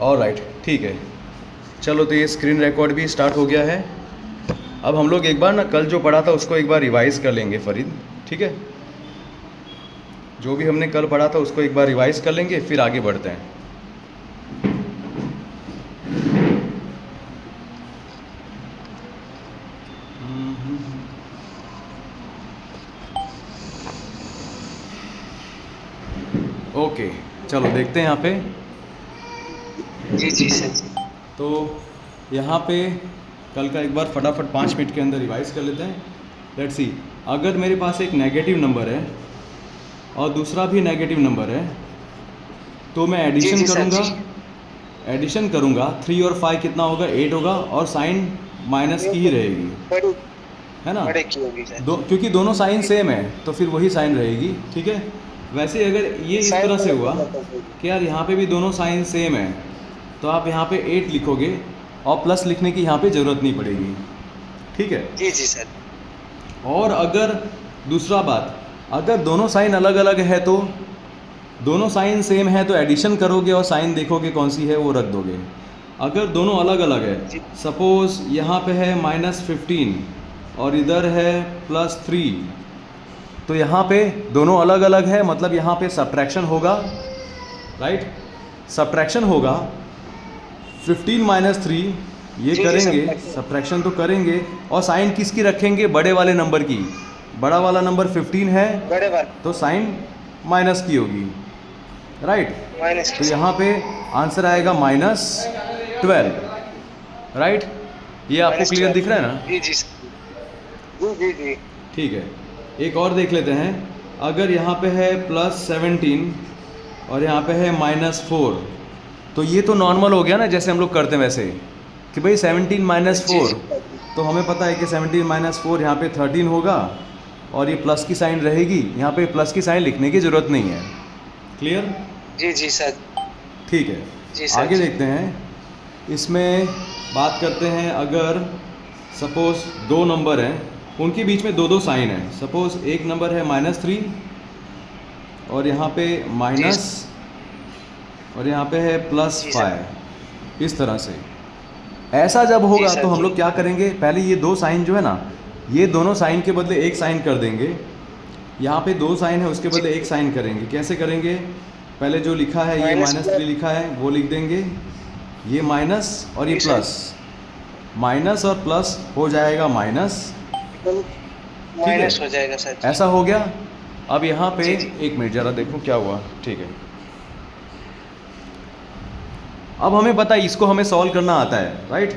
Alright, ठीक है। चलो तो ये स्क्रीन रिकॉर्ड भी स्टार्ट हो गया है। अब हम लोग एक बार ना कल जो पढ़ा था उसको एक बार रिवाइज कर लेंगे फरीद, ठीक है। जो भी हमने कल पढ़ा था उसको एक बार रिवाइज कर लेंगे, फिर आगे बढ़ते हैं। ओके, चलो देखते हैं यहाँ पे। जी जी सर जी। तो यहाँ पे कल का एक बार फटाफट 5 मिनट के अंदर रिवाइज कर लेते हैं। लेट्स सी, अगर मेरे पास एक नेगेटिव नंबर है और दूसरा भी नेगेटिव नंबर है तो मैं एडिशन जी सर करूँगा। जी। एडिशन करूँगा 3 और 5 कितना होगा, 8 होगा, और साइन माइनस की ही रहेगी, बड़ी है ना। बड़े की होगी सर। क्योंकि दोनों साइन सेम है तो फिर वही साइन रहेगी, ठीक है। वैसे अगर ये इस साइन तरह तो से लगभग हुआ लगभग होगी। कि यार यहाँ पे भी दोनों साइन सेम है तो आप यहाँ पे 8 लिखोगे और प्लस लिखने की यहाँ पे ज़रूरत नहीं पड़ेगी, ठीक है। जी जी सर। और अगर दूसरा बात, अगर दोनों साइन अलग अलग है तो दोनों साइन सेम है तो एडिशन करोगे और साइन देखोगे कौन सी है वो रख दोगे। अगर दोनों अलग अलग है, जी सपोज़ यहाँ पे है -15 और इधर है +3, तो यहाँ पे दोनों अलग अलग है, मतलब यहाँ पे सब्ट्रैक्शन होगा, राइट। सब्ट्रैक्शन होगा 15 - 3, ये जी जी करेंगे, सर। सब्ट्रैक्शन तो करेंगे। और साइन किसकी रखेंगे, बड़े वाले नंबर की। बड़ा वाला नंबर 15 है बड़े बात तो साइन माइनस की होगी, राइट। माइनस तो की। यहाँ पे आंसर आएगा -12, राइट। ये आपको क्लियर दिख रहा है ना? जी जी सर। जी जी जी। ठीक है, एक और देख लेते हैं। अगर यहाँ पे है +17 और यहाँ पे है -4, तो ये तो नॉर्मल हो गया ना, जैसे हम लोग करते हैं वैसे कि भाई 17 - जी 4, जी तो हमें पता है कि 17 - 4 यहाँ पे 13 होगा और ये प्लस की साइन रहेगी। यहाँ पे प्लस की साइन लिखने की ज़रूरत नहीं है, क्लियर। जी जी सर। ठीक है, जी सर आगे जी। देखते हैं। इसमें बात करते हैं, अगर सपोज़ दो नंबर हैं, उनके बीच में दो दो साइन है। सपोज़ एक नंबर है -3 और यहाँ पे जी माइनस, और यहाँ पे है जी सर। +5, इस तरह से। ऐसा जब जी होगा सर तो हम जी। लोग क्या करेंगे, पहले ये दो साइन जो है ना, ये दोनों साइन के बदले एक साइन कर देंगे। यहाँ पे दो साइन है उसके जी बदले एक साइन करेंगे। कैसे करेंगे, पहले जो लिखा है ये -3 लिखा है वो लिख देंगे, ये माइनस और ये जी सर। प्लस। माइनस और प्लस हो जाएगा माइनस, माइनस हो जाएगा सर जी। ऐसा हो गया। अब यहाँ पे जी जी। एक मिनट ज़रा देखो क्या हुआ, ठीक है। अब हमें पता है इसको हमें सॉल्व करना आता है, राइट।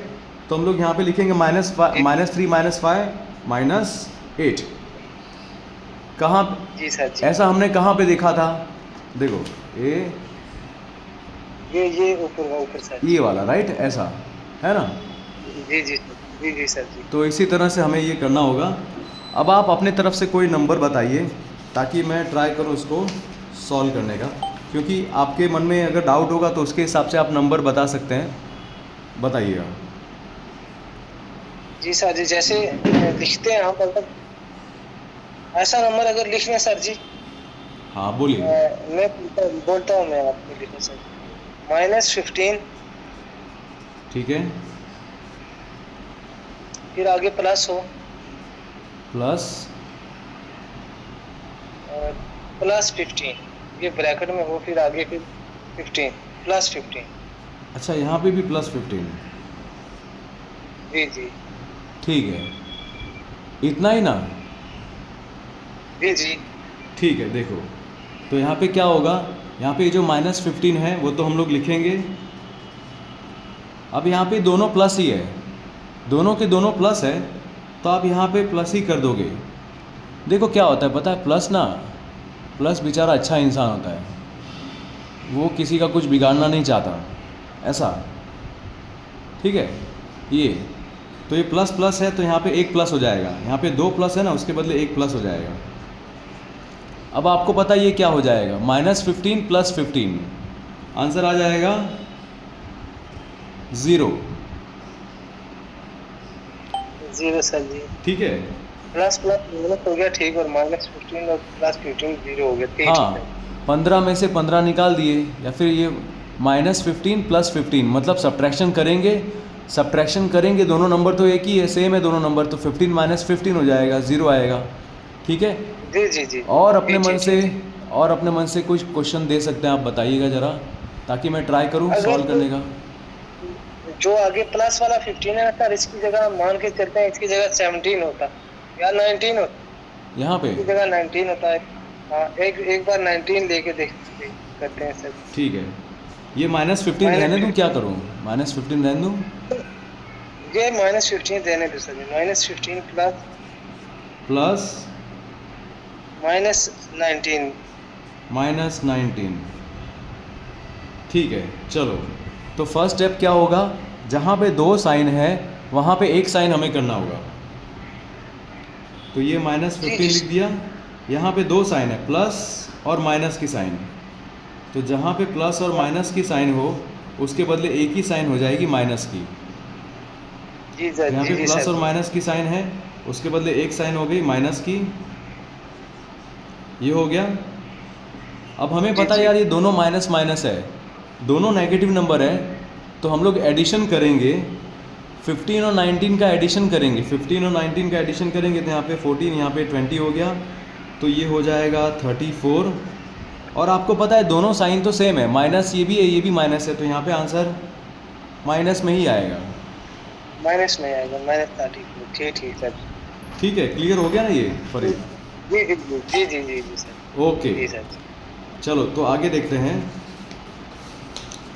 तो हम लोग यहाँ पे लिखेंगे -3 - 5 -8। कहाँ, जी सर जी। ऐसा हमने कहाँ पे देखा था, देखो ये ऊपर सर। ये वाला, राइट, ऐसा है ना। जी जी जी जी सर जी। तो इसी तरह से हमें ये करना होगा। अब आप अपने तरफ से कोई नंबर बताइए ताकि मैं ट्राई करूँ उसको सॉल्व करने का, क्योंकि आपके मन में अगर डाउट होगा तो उसके हिसाब से आप नंबर बता सकते हैं, बताइएगा। जी सर जी, जैसे लिखते हैं हम, मतलब ऐसा नंबर अगर लिख लें सर जी। हाँ बोलिए। मैं बोलता हूँ, मैं आपको लिखूँ सर। -15, ठीक है, फिर आगे प्लस हो, प्लस +15, ये ब्रैकेट में हो, फिर आगे फिर 15 +15। अच्छा, यहाँ पे भी +15, जी जी ठीक है, इतना ही ना। जी जी ठीक है, देखो तो यहाँ पे क्या होगा, यहाँ पे जो -15 है वो तो हम लोग लिखेंगे। अब यहाँ पे दोनों प्लस ही है, दोनों के दोनों प्लस है, तो आप यहाँ पे प्लस ही कर दोगे। देखो क्या होता है पता है, प्लस ना, प्लस बेचारा अच्छा इंसान होता है, वो किसी का कुछ बिगाड़ना नहीं चाहता, ऐसा, ठीक है। ये तो ये प्लस प्लस है तो यहाँ पे एक प्लस हो जाएगा, यहाँ पे दो प्लस है ना उसके बदले एक प्लस हो जाएगा। अब आपको पता है ये क्या हो जाएगा, -15 + 15, आंसर आ जाएगा 0, 0 सर जी। ठीक है। प्लस प्लस माइनस हो गया, ठीक, और -15 और +15 0 हो गया, ठीक हाँ, है। 15 में से 15 निकाल दिए, या फिर ये -15 + 15 मतलब सब्ट्रैक्शन करेंगे दोनों नंबर तो एक ही है, सेम है दोनों नंबर, तो 15 - 15 हो जाएगा, 0 आएगा। ठीक है। जी जी जी और जी जी जी जी। अपने मन से कुछ क्वेश्चन दे सकते हैं आप, बताइएगा ज़रा, ताकि मैं ट्राई करूँ सॉल्व अगर करने का। जो आगे प्लस वाला 15 है सर, इसकी जगह मान के चलते हैं, इसकी जगह 17 होता या 19 होता, यहाँ पे इसकी जगह 19 होता है। हाँ, एक एक बार 19 लेके देखते करते हैं सर। ठीक है, ये -15 रहने दूँ, क्या करूँ? -15 रहने दूँ ये -15 देने दो सर, -15 प्लस -19। -19। ठीक है, चलो। तो फर्स्ट स्टेप क्या होगा, जहाँ पे 2 साइन है वहाँ पे एक साइन हमें करना होगा। तो ये -15 लिख दिया, यहाँ पे 2 साइन है, प्लस और माइनस की साइन। तो जहाँ पे प्लस और माइनस की साइन हो उसके बदले एक ही साइन हो जाएगी माइनस की। जी सर, यहाँ जी पे जी प्लस सर। और माइनस की साइन है, उसके बदले एक साइन हो गई माइनस की। ये हो गया। अब हमें जी पता है जी यार ये दोनों माइनस माइनस है, दोनों नेगेटिव नंबर है, तो हम लोग एडिशन करेंगे, 15 और 19 का एडिशन करेंगे। 15 और 19 का एडिशन करेंगे तो यहाँ पे 14, यहाँ पे 20 हो गया, तो ये हो जाएगा 34। और आपको पता है दोनों साइन तो सेम है, माइनस ये भी है, ये भी माइनस है, तो यहाँ पे आंसर माइनस में ही आएगा। माइनस में आएगा, -34। ठीक ठीक सर। ठीक है, क्लियर हो गया ना ये जी फरीद? जी जी जी जी जी जी सर। ओके, जी सर। चलो तो आगे देखते हैं।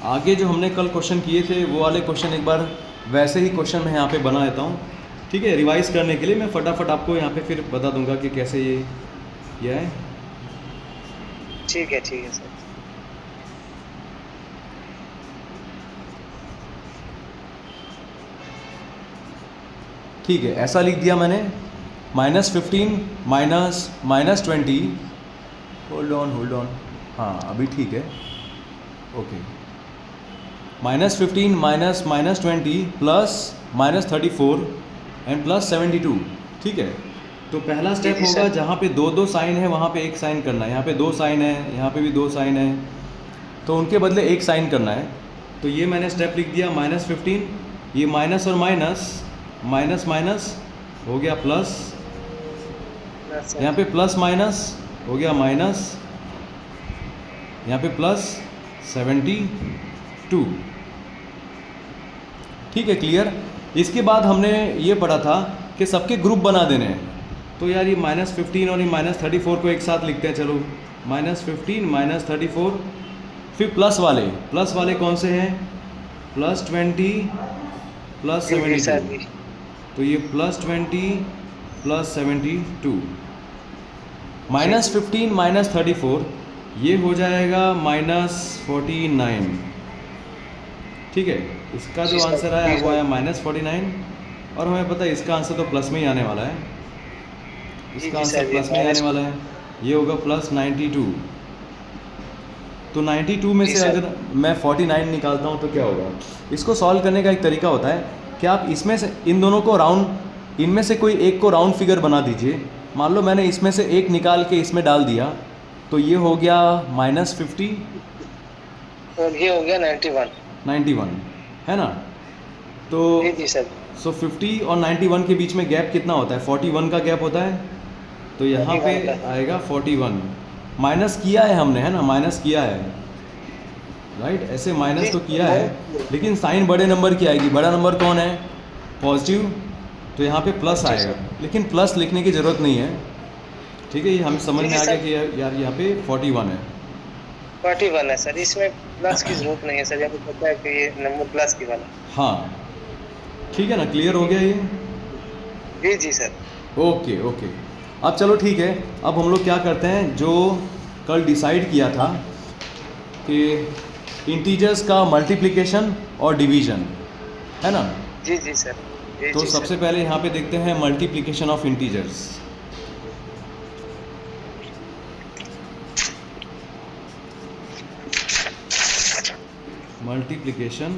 आगे जो हमने कल क्वेश्चन किए थे वो वाले क्वेश्चन एक बार वैसे ही क्वेश्चन मैं यहाँ पे बना देता हूँ। ठीक है, रिवाइज करने के लिए मैं फटाफट आपको यहाँ पे फिर बता दूंगा कि कैसे ये है। ठीक है सर। ठीक है, ऐसा लिख दिया मैंने, -15 -20। होल्ड ऑन, हाँ अभी ठीक है, ओके। -15 -20 plus -34 and plus 72। ठीक है, तो पहला स्टेप जी होगा सर। जहाँ पे 2 साइन है वहाँ पे एक साइन करना है। यहाँ पे 2 साइन है, यहाँ पे भी 2 साइन है, तो उनके बदले एक साइन करना है। तो ये मैंने स्टेप लिख दिया, -15, ये माइनस और माइनस, माइनस माइनस हो गया प्लस, यहाँ पे प्लस माइनस हो गया माइनस, यहाँ पे प्लस 72। ठीक है, क्लियर। इसके बाद हमने ये पढ़ा था कि सबके ग्रुप बना देने हैं। तो यार ये -15 और ये -34 को एक साथ लिखते हैं, चलो। -15 -34, फिर प्लस वाले कौन से हैं? +20 +72, तो ये +20 +72 -15 -34, ये हो जाएगा -49। ठीक है, इसका जो आंसर आया वो आया -49, और हमें पता है इसका आंसर तो प्लस में ही आने वाला है, इसका आंसर प्लस में ही आने वाला है, ये होगा +92। तो 92 में से अगर मैं 49 निकालता हूँ तो क्या होगा? इसको सॉल्व करने का एक तरीका होता है कि आप इसमें से इन दोनों को राउंड, इनमें से कोई एक को राउंड फिगर बना दीजिए। मान लो मैंने इसमें से एक निकाल के इसमें डाल दिया, तो ये हो गया -50 और ये हो गया 91, है ना? तो जी सर। 50 और 91 के बीच में गैप कितना होता है? 41 का गैप होता है, तो यहाँ पे आएगा 41। माइनस किया है हमने, है ना, माइनस किया है, राइट? ऐसे माइनस तो किया है, लेकिन साइन बड़े नंबर की आएगी। बड़ा नंबर कौन है? पॉजिटिव, तो यहाँ पे प्लस आएगा, लेकिन प्लस लिखने की ज़रूरत नहीं है। ठीक है, ये हमें समझ में आ गया कि यार यहाँ पे 41 है। 41 है सर, इसमें प्लस की जरूरत नहीं है सर, यहाँ पे पता है कि ये नंबर प्लस की वाला। हाँ, ठीक है ना, क्लियर हो गया ये? जी जी सर। ओके ओके, अब चलो ठीक है, अब हम लोग क्या करते हैं, जो कल डिसाइड किया था कि इंटीजर्स का मल्टीप्लिकेशन और डिवीजन, है ना? जी जी सर। जी तो जी सबसे सर। पहले यहाँ पे देखते हैं multiplication of integers. Multiplication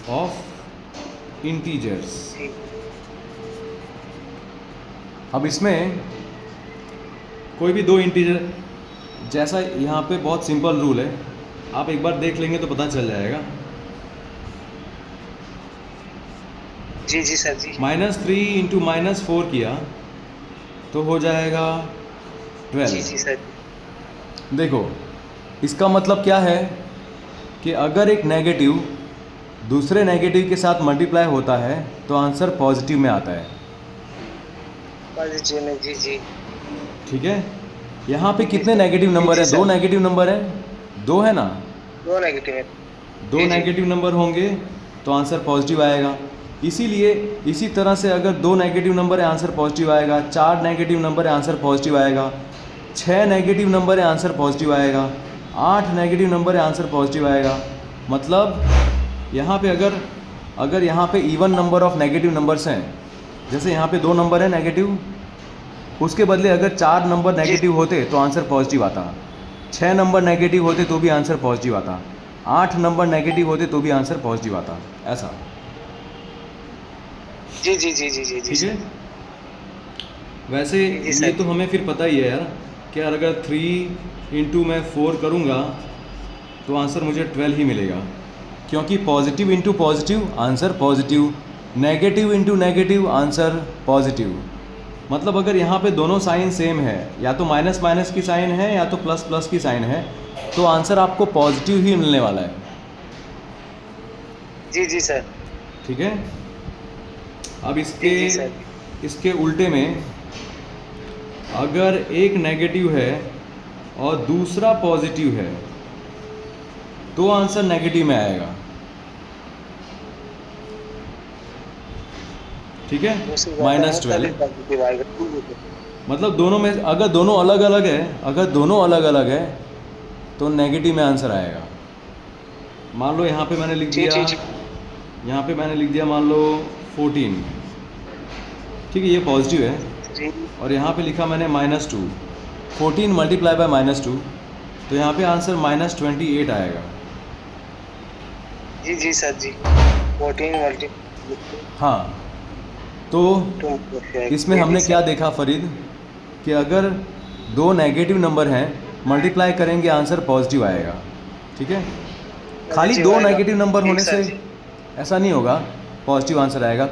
of integers. अब इसमें कोई भी 2 इंटीजर, जैसा यहाँ पे बहुत सिंपल रूल है आप एक बार देख लेंगे तो पता चल जाएगा। जी जी सर जी। -3 इंटू -4 किया तो हो जाएगा जी 12। जी सर। देखो इसका मतलब क्या है कि अगर एक नेगेटिव दूसरे नेगेटिव के साथ मल्टीप्लाई होता है तो आंसर पॉजिटिव में आता है। पॉजिटिव में, जी जी। ठीक है, यहाँ पे जी जी कितने सर। नेगेटिव जी नंबर जी हैं? 2 सर। नेगेटिव नंबर हैं, 2 है ना। दो नेगेटिव है। 2 जी जी। नेगेटिव नंबर होंगे तो आंसर पॉजिटिव आएगा। इसीलिए इसी तरह से अगर 2 नेगेटिव नंबर है आंसर पॉजिटिव आएगा, 4 नेगेटिव नंबर है आंसर पॉजिटिव आएगा, 6 नेगेटिव नंबर है आंसर पॉजिटिव आएगा, 8 नेगेटिव नंबर है आंसर पॉजिटिव आएगा। मतलब यहाँ पे अगर यहाँ पे even number of negative numbers हैं, जैसे यहाँ पे 2 नंबर है नेगेटिव, उसके बदले अगर 4 नंबर जी नेगेटिव होते तो आंसर पॉजिटिव आता, 6 नंबर नेगेटिव होते तो भी आंसर पॉजिटिव आता, 8 नंबर नेगेटिव होते तो भी आंसर पॉजिटिव आता, ऐसा। जी जी जी जी जी जी ठीक है, सर। वैसे जी सर ये तो जी। हमें फिर पता ही है यार कि यार अगर 3 इंटू मैं 4 करूँगा तो आंसर मुझे 12 ही मिलेगा, क्योंकि positive into positive answer positive, negative into negative answer positive. मतलब अगर यहाँ पे दोनों साइन सेम है, या तो माइनस माइनस की साइन है या तो प्लस प्लस की साइन है, तो आंसर आपको पॉजिटिव ही मिलने वाला है। जी जी सर। ठीक है, अब जी जी सर। इसके उल्टे में अगर एक नेगेटिव है और दूसरा पॉजिटिव है तो आंसर नेगेटिव में आएगा। ठीक है, -12। मतलब दोनों में अगर दोनों अलग अलग है तो नेगेटिव में आंसर आएगा। मान लो यहाँ पे मैंने लिख जी दिया, जी जी। यहाँ पे मैंने लिख दिया मान लो 14, ठीक है ये पॉजिटिव है, जी और यहाँ पे लिखा मैंने -2, 14 मल्टीप्लाई बाय -2, तो यहाँ पे आंसर -28 आएगा। जी जी सर जी। 14 मल्टी। हाँ, तो इसमें हमने क्या देखा फरीद कि अगर 2 नेगेटिव नंबर हैं मल्टीप्लाई करेंगे आंसर पॉजिटिव आएगा। ठीक है, खाली 2 नेगेटिव नंबर होने से ऐसा नहीं होगा पॉजिटिव आंसर आएगा।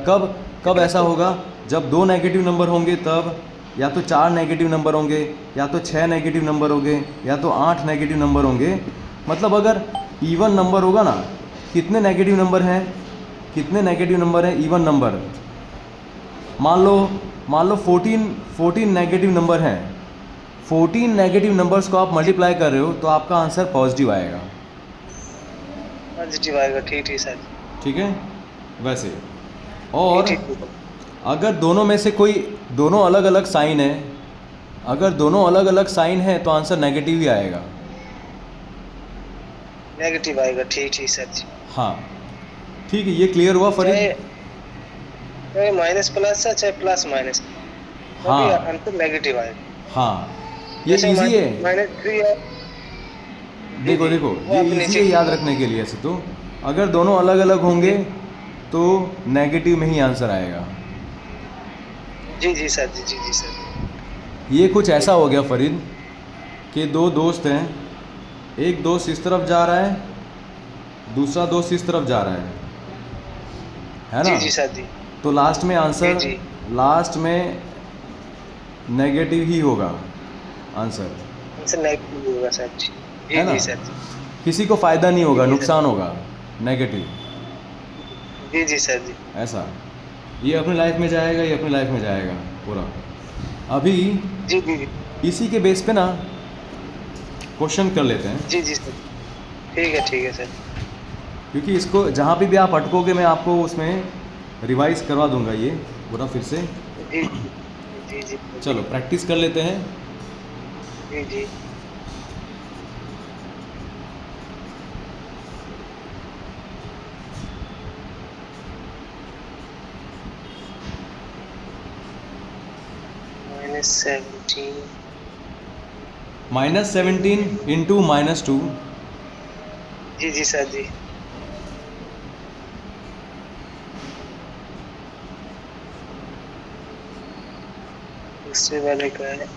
कब ऐसा होगा? जब 2 नेगेटिव नंबर होंगे तब, या तो 4 नेगेटिव नंबर होंगे, या तो 6 नेगेटिव नंबर होंगे, या तो 8 नेगेटिव नंबर होंगे। मतलब अगर इवन नंबर होगा ना, कितने नेगेटिव नंबर हैं, इवन नंबर, मान लो 14 नेगेटिव नंबर हैं, 14 नेगेटिव नंबर्स को आप मल्टीप्लाई कर रहे हो तो आपका आंसर पॉजिटिव आएगा। पॉजिटिव आएगा, ठीक ठीक सर। ठीक है, वैसे और ठीक। अगर दोनों में से कोई दोनों अलग अलग साइन है, अगर दोनों अलग अलग साइन है तो आंसर नेगेटिव ही आएगा। नेगेटिव आएगा, ठीक ठीक सर जी। हाँ ठीक है, ये क्लियर हुआ फरीद? चाहे माइनस प्लस है चाहे प्लस माइनस, हाँ आंसर नेगेटिव आएगा। हाँ, ये इजी है। -3 है। देखो ये इजी है याद रखने के लिए। ऐसे तो अगर दोनों अलग अलग होंगे तो नेगेटिव में ही आंसर आएगा। जी जी सर जी। जी जी सर। ये कुछ ऐसा हो गया फरीद कि 2 दोस्त हैं, एक दोस्त इस तरफ जा रहा है, दूसरा दोस्त इस तरफ जा रहा है ना? जी जी सर जी। तो लास्ट में आंसर जी। लास्ट में नेगेटिव ही होगा आंसर, आंसर नेगेटिव होगा सर जी। है ना? जी सर जी। किसी को फ़ायदा नहीं होगा, जी, नुकसान होगा नेगेटिव। जी जी सर जी। ऐसा, ये अपनी लाइफ में जाएगा, ये अपनी लाइफ में जाएगा पूरा। अभी जी जी। इसी के बेस पे ना क्वेश्चन कर लेते हैं, जी जी सर। ठीक है सर। क्योंकि इसको जहाँ पे भी आप अटकोगे मैं आपको उसमें रिवाइज करवा दूंगा ये पूरा फिर से। जी जी जी। चलो प्रैक्टिस कर लेते हैं। जी जी। -17। -17 इंटू -2, जी जी सर जी। उससे वाले का है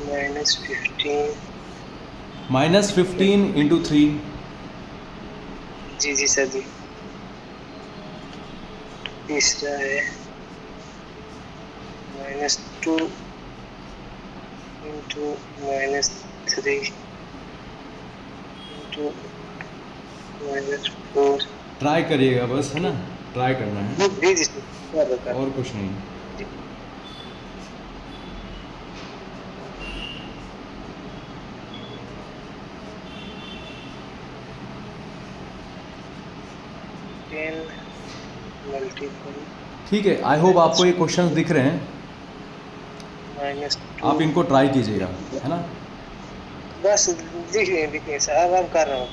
-15। -15 इंटू 3, जी सर जी। तीसरा है -2 इंटू -3 इंटू -4। ट्राई करिएगा बस, है ना, ट्राई करना है जी सर। और कुछ नहीं। जी। 10 मल्टीपल ठीक है, आई होप आपको ये क्वेश्चंस दिख रहे हैं, -2। आप इनको ट्राई कीजिएगा, है ना। बस दिख रहे सर। अब कर रहा हूँ।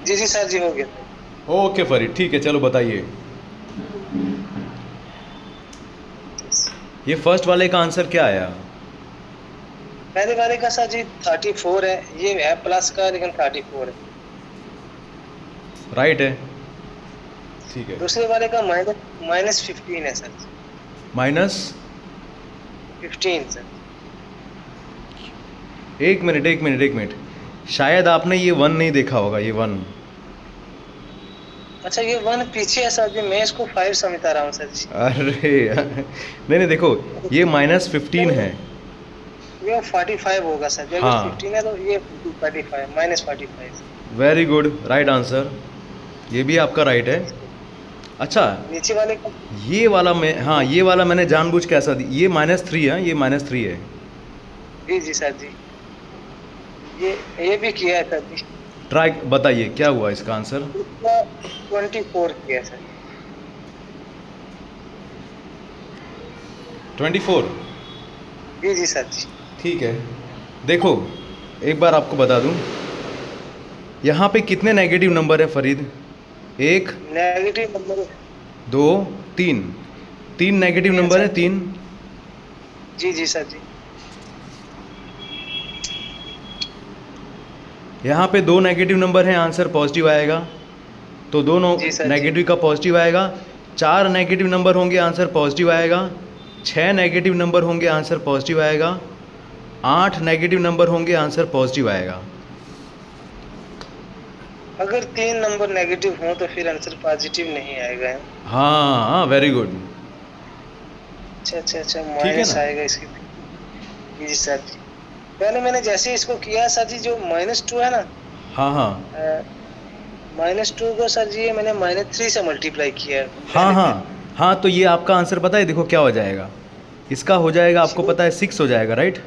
जी सर जी, हो गया। ओके फरीद, ठीक है, चलो बताइए। ये फर्स्ट वाले का आंसर क्या आया? पहले वाले का सर जी 34 है, ये है प्लस का लेकिन 34 है। राइट है, ठीक है। दूसरे वाले का -15 है सर। -15 सर। एक मिनट, शायद आपने ये 1 नहीं देखा होगा, ये 1। अच्छा, ये 1 पीछे है सर जी, मैं इसको 5 समझता रहा हूँ सर जी। अरे नहीं, देखो, ये -15 है। ये 45 होगा सर जी। अगर हाँ। 15 है तो ये 45 -45। वेरी गुड, राइट आंसर, ये भी आपका राइट है। अच्छा, नीचे वाले का ये वाला मैं, हाँ, ये वाला मैंने जानबूझ के ऐसा दी, ये -3 है, ये -3 है। जी सर जी, ये भी किया है सर जी। ट्राई बताइए क्या हुआ इसका आंसर? 24 किया सर। 24। जी सर जी। ठीक है, देखो, एक बार आपको बता दूं, यहाँ पे कितने नेगेटिव नंबर है Farid? 1, negative number 2, 3। 3 negative number है, 3। जी सर जी। यहाँ पे 2 नेगेटिव नंबर हैं, आंसर पॉजिटिव आएगा। तो दोनों जी सर जी। नेगेटिव का पॉजिटिव आएगा। 4 नेगेटिव नंबर होंगे, आंसर पॉजिटिव आएगा। 6 नेगेटिव नंबर होंगे, आंसर पॉजिटिव आएगा। 8 नेगेटिव नंबर होंगे, आंसर पॉजिटिव आएगा। अगर 3 नंबर नेगेटिव हो तो फिर आंसर पॉजिटिव नहीं आएगा। हाँ, वेरी गुड। अच्छा, है माइनस ना? आएगा इसके। जी सर जी। पहले मैंने जैसे इसको किया सर जी, जो -2 है ना, हाँ, -2 को सर जी मैंने -3 से मल्टीप्लाई किया है। हाँ, तो ये आपका आंसर पता है, देखो क्या हो जाएगा। इसका हो जाएगा, आपको पता है, 6 हो जाएगा, राइट?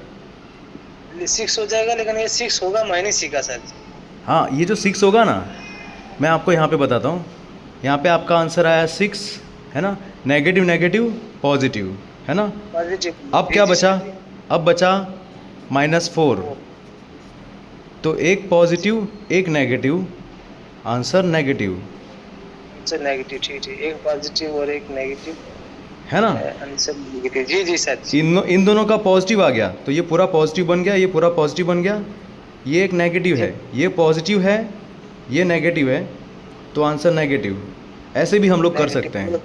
6 हो जाएगा, लेकिन ये 6 होगा -6 का सर जी। हाँ, ये जो 6 होगा ना, मैं आपको यहाँ पे बताता हूँ। यहाँ पे आपका आंसर आया 6, है ना, नेगेटिव नेगेटिव पॉजिटिव, है ना। पॉजिटिव। अब क्या बचा? अब बचा -4। तो एक पॉजिटिव, एक negative, answer negative, answer negative. ठीक, एक पॉजिटिव और एक नेगेटिव, है ना। Answer negative. जी सर जी। इन दोनों का पॉजिटिव आ गया, तो ये पूरा पॉजिटिव बन गया, ये पूरा पॉजिटिव बन गया। ये एक नेगेटिव है, ये पॉजिटिव है, ये नेगेटिव है, तो आंसर नेगेटिव। ऐसे भी हम लोग कर सकते हैं।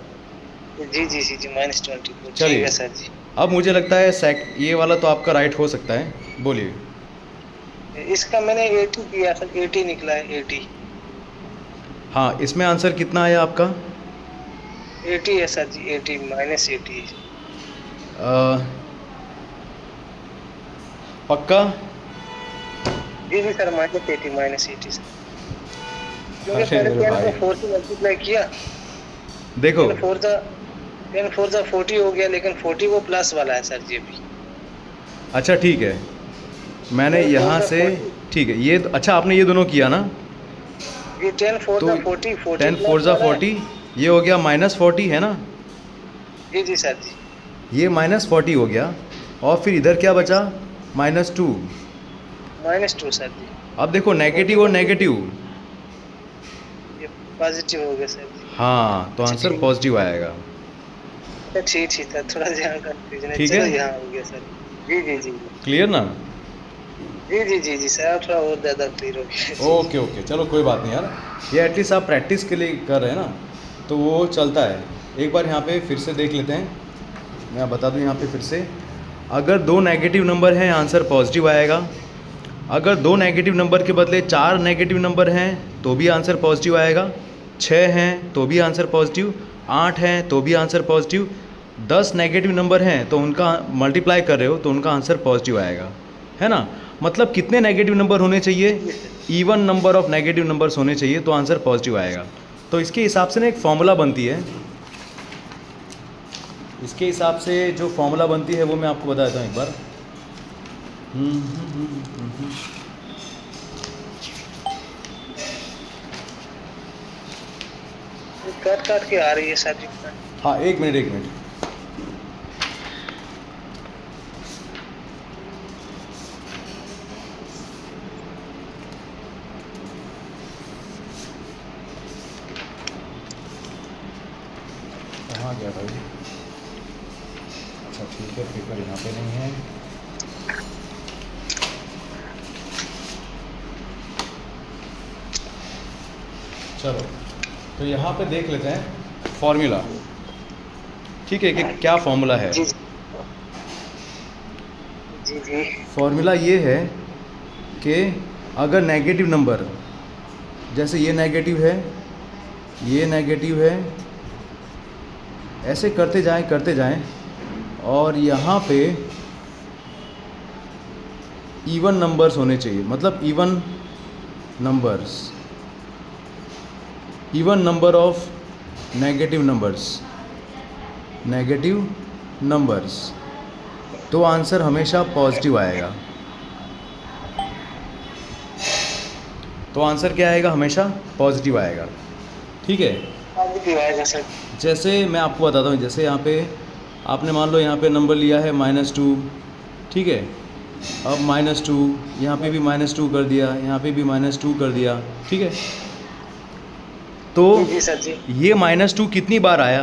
जी -24। चलिए, ठीक है सर जी। अब मुझे लगता है ये वाला तो आपका राइट हो सकता है, बोलिए। इसका मैंने 80 किया सर, 80 निकला है, 80। हाँ, इसमें आंसर कितना आया आपका? 80 है सर जी, 80 -80। पक्का? जी जी सर, -80 -80 सर। क्योंकि अरे पहले मेरे 10 भाई, को 4 से मल्टीप्लाई किया, देखो 10 4 जा 40 हो गया, लेकिन 40 वो प्लस वाला है सर जी अभी। अच्छा ठीक है, मैंने 10 4 यहाँ जा से 40। ठीक है, ये अच्छा आपने ये दोनों किया ना? ये 10 4 तो जा 40, 40 10 4 प्लस जा वाला है। 40, ये हो गया -40 है ना? जी जी सर जी। ये -40 हो गया, और फिर इधर क्या बचा? -2। -2 सर जी। अब देखो 40 नेगेटिव और को नेगेटिव, ये पॉजिटिव हो गया सर जी। हाँ तो अच्छा आंसर ठीक, पॉजिटिव आएगा। अच्छा ठीक ठीक था, थोड़ा ध्यान कंफ्यूजन है, ठीक चलो है, यहाँ हो गया सर। जी जी जी क्लियर ना? जी जी जी जी सर, अब थोड़ा और ज़्यादा क्लियर हो गया जी। ओके ओके, चलो कोई बात नहीं यार, ये एटलीस्ट आप प्रैक्टिस के लिए कर रहे हैं ना, तो वो चलता है। एक बार यहाँ पे फिर से देख लेते हैं, मैं बता दूँ यहाँ पे फिर से। अगर 2 नेगेटिव नंबर हैं, आंसर पॉजिटिव आएगा। अगर 2 नेगेटिव नंबर के बदले 4 नेगेटिव नंबर हैं तो भी आंसर पॉजिटिव आएगा। 6 हैं तो भी आंसर पॉजिटिव, 8 हैं तो भी आंसर पॉजिटिव, 10 नेगेटिव नंबर हैं तो उनका मल्टीप्लाई कर रहे हो तो उनका आंसर पॉजिटिव आएगा, है ना? मतलब कितने नेगेटिव नंबर होने चाहिए? Even number of negative numbers होने चाहिए तो आंसर पॉजिटिव आएगा। तो इसके हिसाब से ना एक फॉर्मूला बनती है, इसके हिसाब से जो फॉर्मूला बनती है वो मैं आपको बता देता हूँ एक बार। कट कट के आ रही है सर जी। हाँ एक मिनट एक मिनट, कहाँ गया भाई? अच्छा ठीक है, पेपर यहाँ पे नहीं है। चलो तो यहाँ पे देख लेते हैं फॉर्मूला, ठीक है, कि क्या फॉर्मूला है। जी जी जी। फॉर्मूला ये है कि अगर नेगेटिव नंबर, जैसे ये नेगेटिव है, ये नेगेटिव है, ऐसे करते जाएं और यहाँ पे इवन नंबर्स होने चाहिए, मतलब even numbers, even number of negative numbers, तो आंसर हमेशा पॉजिटिव आएगा। तो आंसर क्या आएगा? हमेशा पॉजिटिव आएगा, ठीक है। पॉजिटिव आएगा सर। जैसे मैं आपको बताता हूँ, जैसे यहाँ पे आपने मान लो यहाँ पे नंबर लिया है -2, ठीक है। अब -2, यहाँ पे भी -2 कर दिया, यहाँ पे भी -2 कर दिया, ठीक है। तो जी सर जी। ये -2 कितनी बार आया?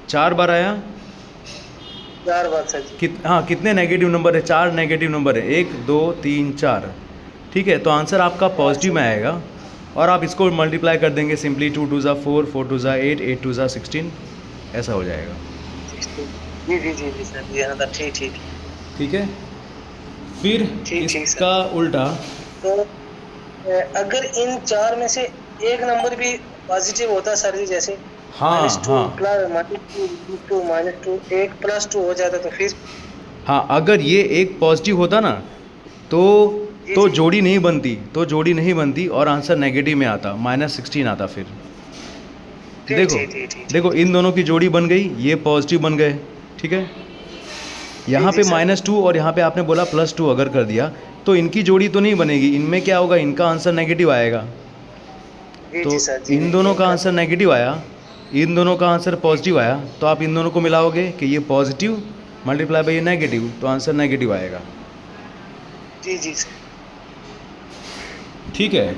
4 बार आया। 4 बार सर जी। हाँ, कितने नेगेटिव नंबर है? 4 नेगेटिव नंबर है, 1 2 3 4, ठीक है। तो आंसर आपका पॉजिटिव में आएगा, और आप इसको मल्टीप्लाई कर देंगे सिंपली, 2 2 जा 4, 4 2 जा 8, 8 2 जा 16, ऐसा हो जाएगा। जी जी जी जी सर जी, हाँ था, ठीक ठीक ठीक है। फिर ठीक इसका उल्टा, तो अगर इन 4 में से एक नंबर भी पॉजिटिव होता सर जी, जैसे हाँ -2 हाँ +-2 -2 1 +2 हो जाता, तो फिर हाँ, अगर ये एक पॉजिटिव होता ना तो जी। जोड़ी नहीं बनती और आंसर नेगेटिव में आता, -16 आता फिर। ठीक। देखो इन दोनों की जोड़ी बन गई, ये पॉजिटिव बन गए, ठीक है। यहाँ जी पे सर। -2 और यहाँ पे आपने बोला +2 अगर कर दिया तो इनकी जोड़ी तो नहीं बनेगी, इनमें क्या होगा? इनका आंसर नेगेटिव आएगा। जी तो जी सर जी, इन दोनों का आंसर नेगेटिव आया, इन दोनों का आंसर पॉजिटिव आया, तो आप इन दोनों को मिलाओगे कि ये पॉजिटिव मल्टीप्लाई बाई ये नेगेटिव, तो आंसर नेगेटिव आएगा, जी जी सर। ठीक है।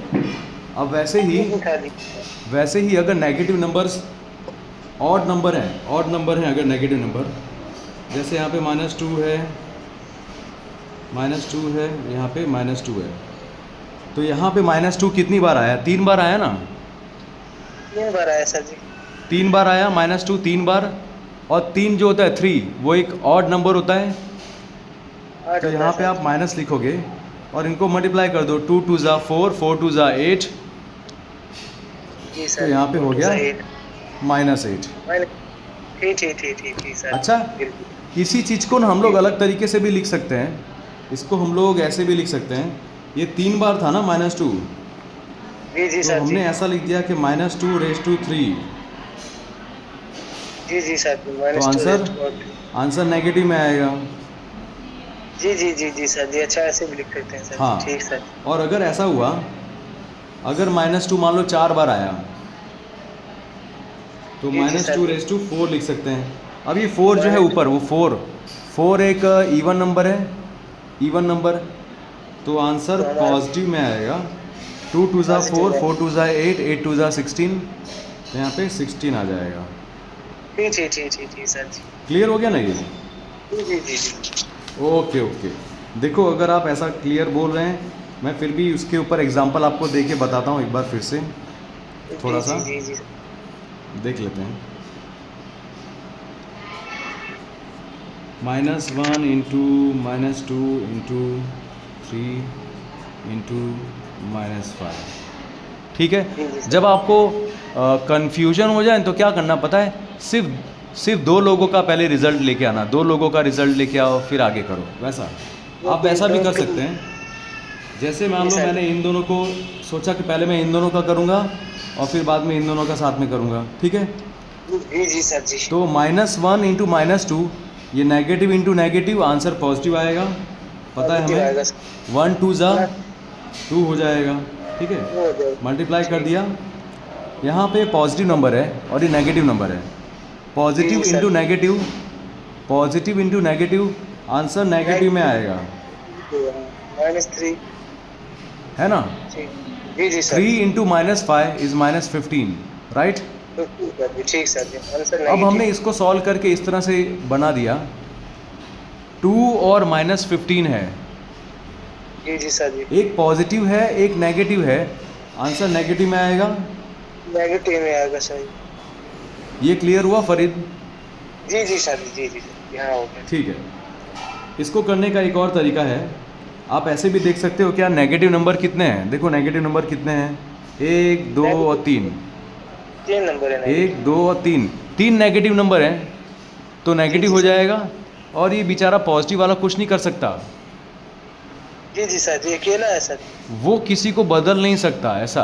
अब वैसे ही अगर नेगेटिव नंबर्स ऑड नंबर हैं अगर नेगेटिव नंबर, जैसे यहाँ पे -2 है, यहाँ पे -2 है, तो यहाँ पे -2 कितनी बार आया? 3 बार आया ना? 3 बार आया सर जी। 3 बार आया -2, 3 बार, और 3 जो होता है 3, वो एक ऑड नंबर होता है, तो यहाँ पे आप माइनस लिखोगे और इनको मल्टीप्लाई कर दो, 2 2 ज़ा 4, 4 2 ज़ा 8, जी तो सर। यहाँ पे हो गया -8। -8। ठीक ठीक ठीक ठीक ठीक सर। अच्छा, बिल्कुल। इसी चीज़ को ना हम लोग अलग तरीके से भी लिख सकते हैं। इसको हम लोग ऐसे भी लिख सकते हैं, ये 3 बार था ना -2, जी जी तो सर जी। हमने ऐसा लिख दिया कि -2⁻3। जी जी सर। तो -2 आंसर नेगेटिव में आएगा। जी जी जी जी सर जी। अच्छा, ऐसे भी लिख सकते हैं सर जी। हाँ, ठीक सर। और अगर ऐसा हुआ, अगर -2 मान लो 4 बार आया, तो जी जी सर जी। -2⁴ लिख सकते हैं। अब ये 4 जो है माइनस ऊपर, वो 4 एक इवन नंबर है, इवन नंबर, तो आंसर तो हमारा पॉजिटिव में आएगा। 2 2 ज़ा 4, पॉजिटिव है। 4 2 ज़ा 8, 8 2 ज़ा 16, तो यहाँ पे 16 आ जाएगा। ठीक ठीक ठीक ठीक ठीक सर जी। क्लियर हो गया ना ये? जी जी जी जी। Okay okay. देखो, अगर आप ऐसा क्लियर बोल रहे हैं, मैं फिर भी उसके ऊपर एग्जांपल आपको दे के बताता हूँ एक बार फिर से, जी थोड़ा सा जी जी जी। देख लेते हैं। -1 इंटू -2 इंटू 3 इंटू -5, ठीक है। जी जी सर। जब आपको कन्फ्यूजन हो जाए तो क्या करना पता है, सिर्फ 2 लोगों का पहले रिजल्ट लेके आना, 2 लोगों का रिजल्ट लेके आओ, फिर आगे करो। वैसा आप वैसा भी कर सकते हैं। जैसे मान जी लो सर। मैंने इन दोनों को सोचा कि पहले मैं इन दोनों का करूँगा और फिर बाद में इन दोनों का साथ में करूँगा, ठीक है। जी जी सर जी। तो -1 इंटू -2, ये negative into negative, answer positive आएगा, पता है पॉजिटिव हमें। आएगा 1 2 ज़ा सर। 2 हो जाएगा, ठीक है। वो हो जाएगा। मल्टीप्लाई कर ठीक। दिया, यहाँ पे पॉजिटिव नंबर है और ये नेगेटिव नंबर है। जी पॉजिटिव जी sir. Into negative, positive into negative, answer negative में आएगा, -3। है ना। ठीक। जी जी सर। 3 into -5 is -15, right. तो ठीक सर जी। ठीक सर जी। आंसर अब हमने नेगेटिव। इसको सॉल्व करके इस तरह से बना दिया, 2 और -15 है, जी जी सर जी। एक पॉजिटिव है एक नेगेटिव है, आंसर नेगेटिव में आएगा। नेगेटिव में आएगा सर। ये क्लियर हुआ फरीद? जी जी सर जी। जी जी सर। यहाँ हो गया। ठीक है। इसको करने का एक और तरीका है, आप ऐसे भी देख सकते हो, क्या नेगेटिव नंबर कितने हैं। देखो नेगेटिव नंबर कितने हैं, 1 2 और 3, 3 नंबर है नेगेटिव। 1 2 और 3, 3 नेगेटिव नंबर हैं, तो जी नेगेटिव जी हो सर। जाएगा। और ये बेचारा पॉजिटिव वाला कुछ नहीं कर सकता, जी जी सर जी। अकेला है सर। वो किसी को बदल नहीं सकता, ऐसा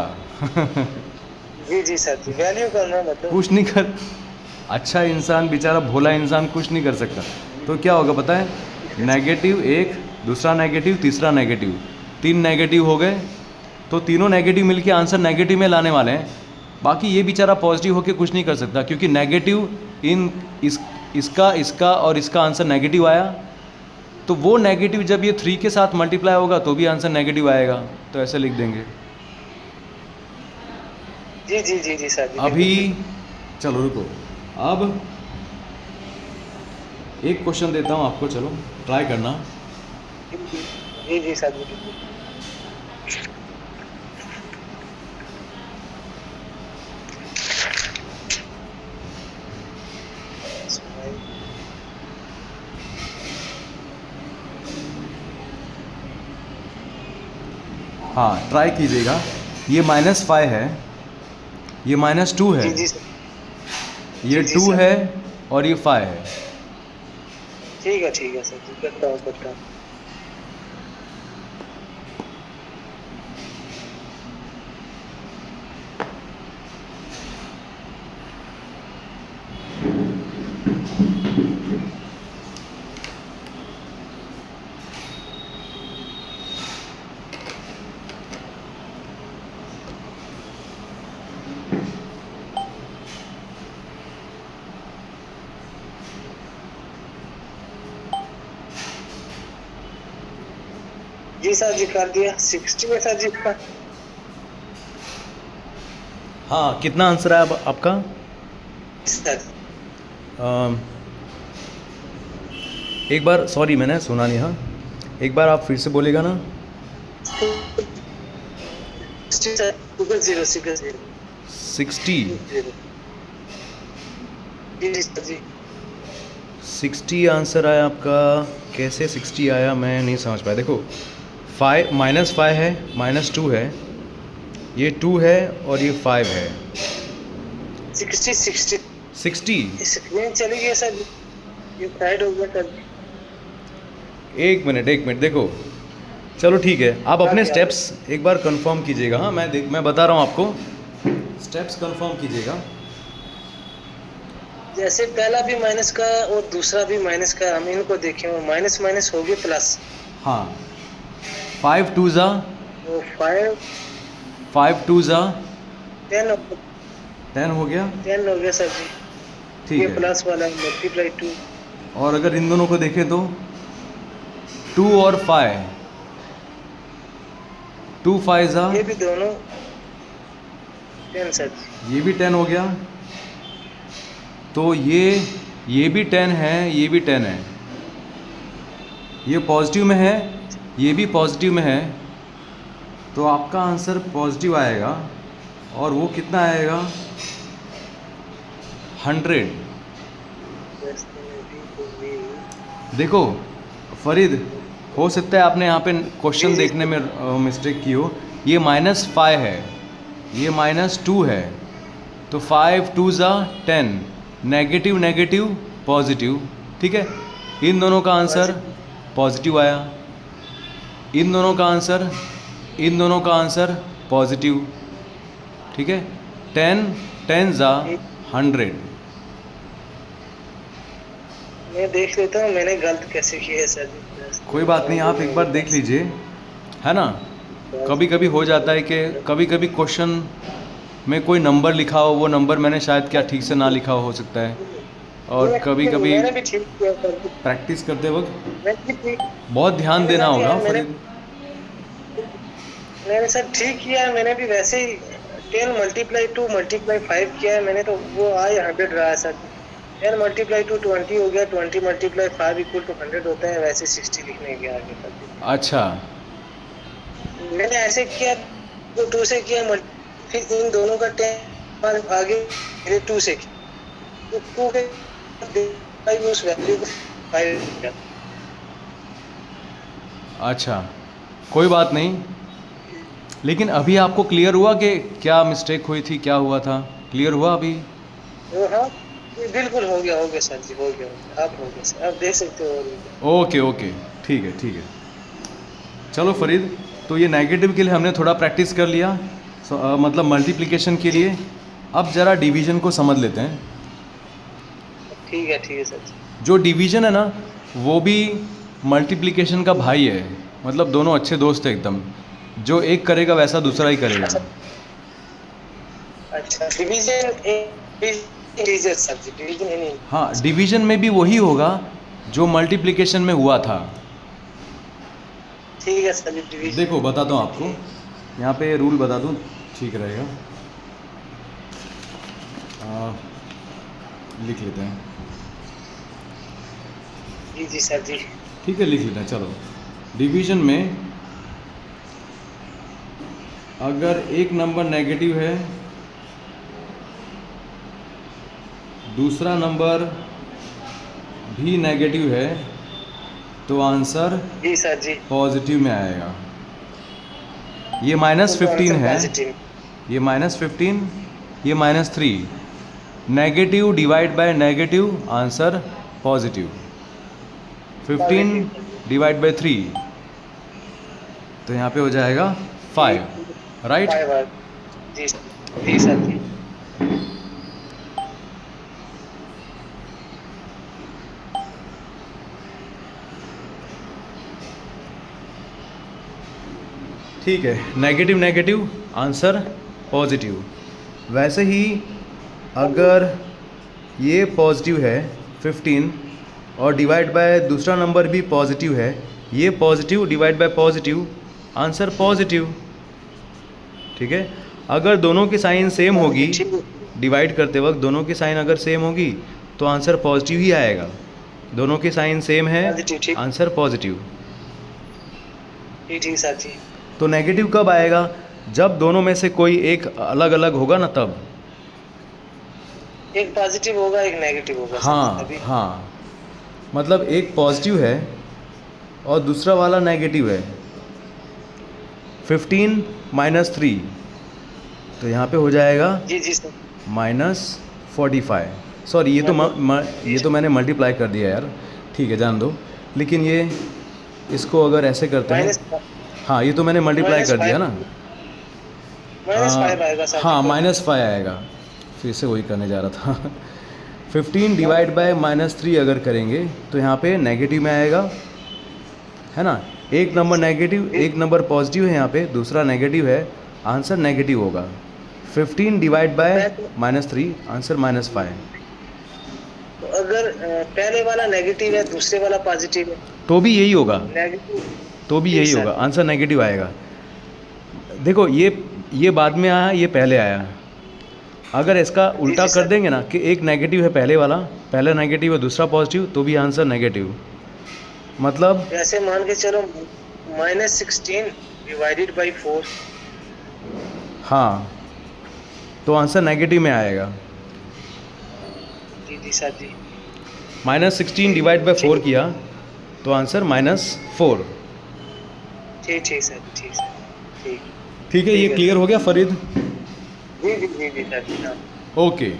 जी जी सर जी। वैल्यू करना मतलब। कुछ नहीं कर, अच्छा इंसान, बेचारा भोला इंसान कुछ नहीं कर सकता। तो क्या होगा पता है, नेगेटिव 1, दूसरा नेगेटिव, तीसरा नेगेटिव, 3 नेगेटिव हो गए, तो तीनों नेगेटिव मिलके आंसर नेगेटिव में लाने वाले हैं। बाकी ये बेचारा पॉजिटिव होके कुछ नहीं कर सकता, क्योंकि नेगेटिव इसका इसका और इसका आंसर नेगेटिव आया, तो वो नेगेटिव जब ये 3 के साथ मल्टीप्लाई होगा तो भी आंसर नेगेटिव आएगा, तो ऐसे लिख देंगे। जी जी जी जी सर जी। अभी चलो रुको, अब एक क्वेश्चन देता हूँ आपको, चलो ट्राई करना। जी जी सर जी। हाँ, ट्राई कीजिएगा। ये -5 है, ये -2 है, जी जी सर। ये जी जी 2 सर। है और ये 5 है। ठीक है सर जी। करता हूँ। जी सर जी, कर दिया। 60 है सर जी इसका। हाँ, कितना आंसर है अब आपका? सर एक बार, सॉरी मैंने सुना नहीं, हाँ एक बार आप फिर से बोलेगा ना। 60 सर। 0 60 जी सर जी। 60 आंसर आया आपका। कैसे 60 आया मैं नहीं समझ पाया। देखो -5 है, -2 है, ये 2 है और ये 5 है। 60 60 60। स्क्रीन चली गई सर, ये साइड हो गया सर। एक मिनट देखो, चलो ठीक है, आप अपने क्या? स्टेप्स एक बार कंफर्म कीजिएगा। हाँ, मैं बता रहा हूँ आपको, स्टेप्स कंफर्म कीजिएगा। जैसे पहला भी माइनस का और दूसरा भी माइनस का, हम इनको देखें, वो माइनस माइनस हो गए प्लस। हाँ, 5 2 ज़ा, वो 5 5 2 ज़ा 10 10 हो गया। 10 हो गया सर जी। ठीक ये है, प्लस वाला मल्टीप्लाई 2। और अगर इन दोनों को देखें तो 2 और 5, 2 5 ज़ा, ये भी दोनों 10 सर जी। ये भी 10 हो गया। तो ये भी 10 है, ये भी 10 है, ये पॉजिटिव में है, ये भी पॉजिटिव में है। तो आपका आंसर पॉजिटिव आएगा, और वो कितना आएगा? 100। देखो फरीद, हो सकता है आपने यहाँ पे क्वेश्चन देखने में मिस्टेक की हो। ये -5 है, ये -2 है, तो 5 2 ज़ा 10, नेगेटिव नेगेटिव पॉजिटिव, ठीक है। इन दोनों का आंसर पॉजिटिव आया, इन दोनों का आंसर पॉजिटिव, ठीक है। 10 10 ज़ा 100। मैं देख लेता हूँ मैंने गलत कैसे किया है सर जी। कोई बात नहीं, आप एक बार देख लीजिए, है ना। कभी कभी हो जाता है कि कभी कभी क्वेश्चन में कोई नंबर लिखा हो, वो नंबर मैंने शायद क्या ठीक से ना लिखा हो सकता है, और कभी कभी मैंने भी ठीक किया सर जी। प्रैक्टिस करते वक्त मैंने भी ठीक बहुत ध्यान देना होगा मैंने फरीद। मैंने सर ठीक किया है। मैंने भी वैसे ही 10 मल्टीप्लाई 2 मल्टीप्लाई 5 किया है मैंने, तो वो आए 100 रहा है सर। 10 मल्टीप्लाई 2 20 हो गया, 20 मल्टीप्लाई 5 इक्वल टू 100 होता है। वैसे 60 लिखने गया आगे सर। अच्छा, मैंने ऐसे किया, तो 2 से किया, फिर इन दोनों का 10 आगे मेरे 2 से किया, तो 2 के उस वैल्यू को 5 किया। अच्छा, कोई बात नहीं, लेकिन अभी आपको क्लियर हुआ कि क्या मिस्टेक हुई थी, क्या हुआ था? क्लियर हुआ अभी? वो हाँ बिल्कुल हो गया सर जी, हो गया। आप हो गया सर, आप देख सकते हो। ओके ओके, ठीक है। चलो फरीद, तो ये नेगेटिव के लिए हमने थोड़ा प्रैक्टिस कर लिया, मतलब मल्टीप्लिकेशन के लिए। अब ज़रा डिवीज़न को समझ लेते हैं। ठीक है सर जी। जो डिवीज़न है ना, वो भी मल्टीप्लिकेशन का भाई है, मतलब दोनों अच्छे दोस्त हैं एकदम। जो एक करेगा वैसा दूसरा ही करेगा। अच्छा, डिवीजन डिवीजन सर जी, डिवीजन नहीं। हाँ, डिवीज़न में भी वही होगा जो मल्टीप्लिकेशन में हुआ था। ठीक है सर जी, डिवीजन। देखो बताता हूँ आपको, यहाँ पे रूल बता दूँ, ठीक रहेगा। लिख लेते हैं। जी सर जी। ठीक है, लिख लेते हैं। चलो, डिवीज़न में अगर एक नंबर नेगेटिव है, दूसरा नंबर भी नेगेटिव है, तो आंसर जी सर जी। पॉजिटिव में आएगा। ये -15 है, ये -15, ये -3, negative divide by negative, answer positive. 15 divide by 3, तो यहाँ पे हो जाएगा 5, राइट? 5 जी सर जी। ठीक है, नेगेटिव नेगेटिव, आंसर पॉजिटिव। वैसे ही अगर ये पॉजिटिव है 15, और डिवाइड बाय दूसरा नंबर भी पॉजिटिव है, ये positive divide by positive, answer positive, ठीक है। अगर दोनों की साइन सेम होगी, डिवाइड करते वक्त दोनों की साइन अगर सेम होगी, तो आंसर पॉजिटिव ही आएगा। दोनों की साइन सेम है, आंसर पॉजिटिव। ठीक सर जी। तो नेगेटिव कब आएगा? जब दोनों में से कोई एक अलग अलग होगा ना, तब। एक पॉजिटिव होगा, एक नेगेटिव होगा। हाँ, मतलब एक पॉजिटिव है और दूसरा वाला नेगेटिव है, 15 माइनस 3, तो यहाँ पे हो जाएगा जी जी सर। -45। सॉरी, ये तो मैंने मल्टीप्लाई कर दिया यार, ठीक है जान दो। लेकिन ये इसको अगर ऐसे करते हैं, माइनस हाँ ये तो मैंने मल्टीप्लाई कर दिया ना। -5 आएगा सर। हाँ -5 आएगा, फिर से वही करने जा रहा था। 15 डिवाइड बाय -3 अगर करेंगे तो यहाँ पे नेगेटिव में आएगा, है ना। एक नंबर नेगेटिव, एक नंबर पॉजिटिव है यहाँ पे, दूसरा नेगेटिव है, आंसर नेगेटिव होगा। 15 डिवाइड बाय -3, आंसर -5। तो अगर पहले वाला नेगेटिव है, दूसरे वाला पॉजिटिव है, तो भी यही होगा, नेगेटिव। तो भी जी यही सर। होगा, आंसर नेगेटिव आएगा। देखो ये बाद में आया, ये पहले आया। अगर इसका उल्टा जी कर सर। देंगे ना कि एक नेगेटिव है पहले वाला, पहला नेगेटिव है दूसरा पॉजिटिव, तो भी आंसर नेगेटिव। मतलब ऐसे मान के चलो -16 डिवाइडेड बाई 4। हाँ, तो आंसर नेगेटिव में आएगा। जी जी सर जी। -16 डिवाइड बाय 4 किया तो आंसर -4। ठीक ठीक सर, ठीक सर, ठीक। ठीक है, ये क्लियर हो गया फरीद? जी जी जी जी सर जी, हाँ। ओके,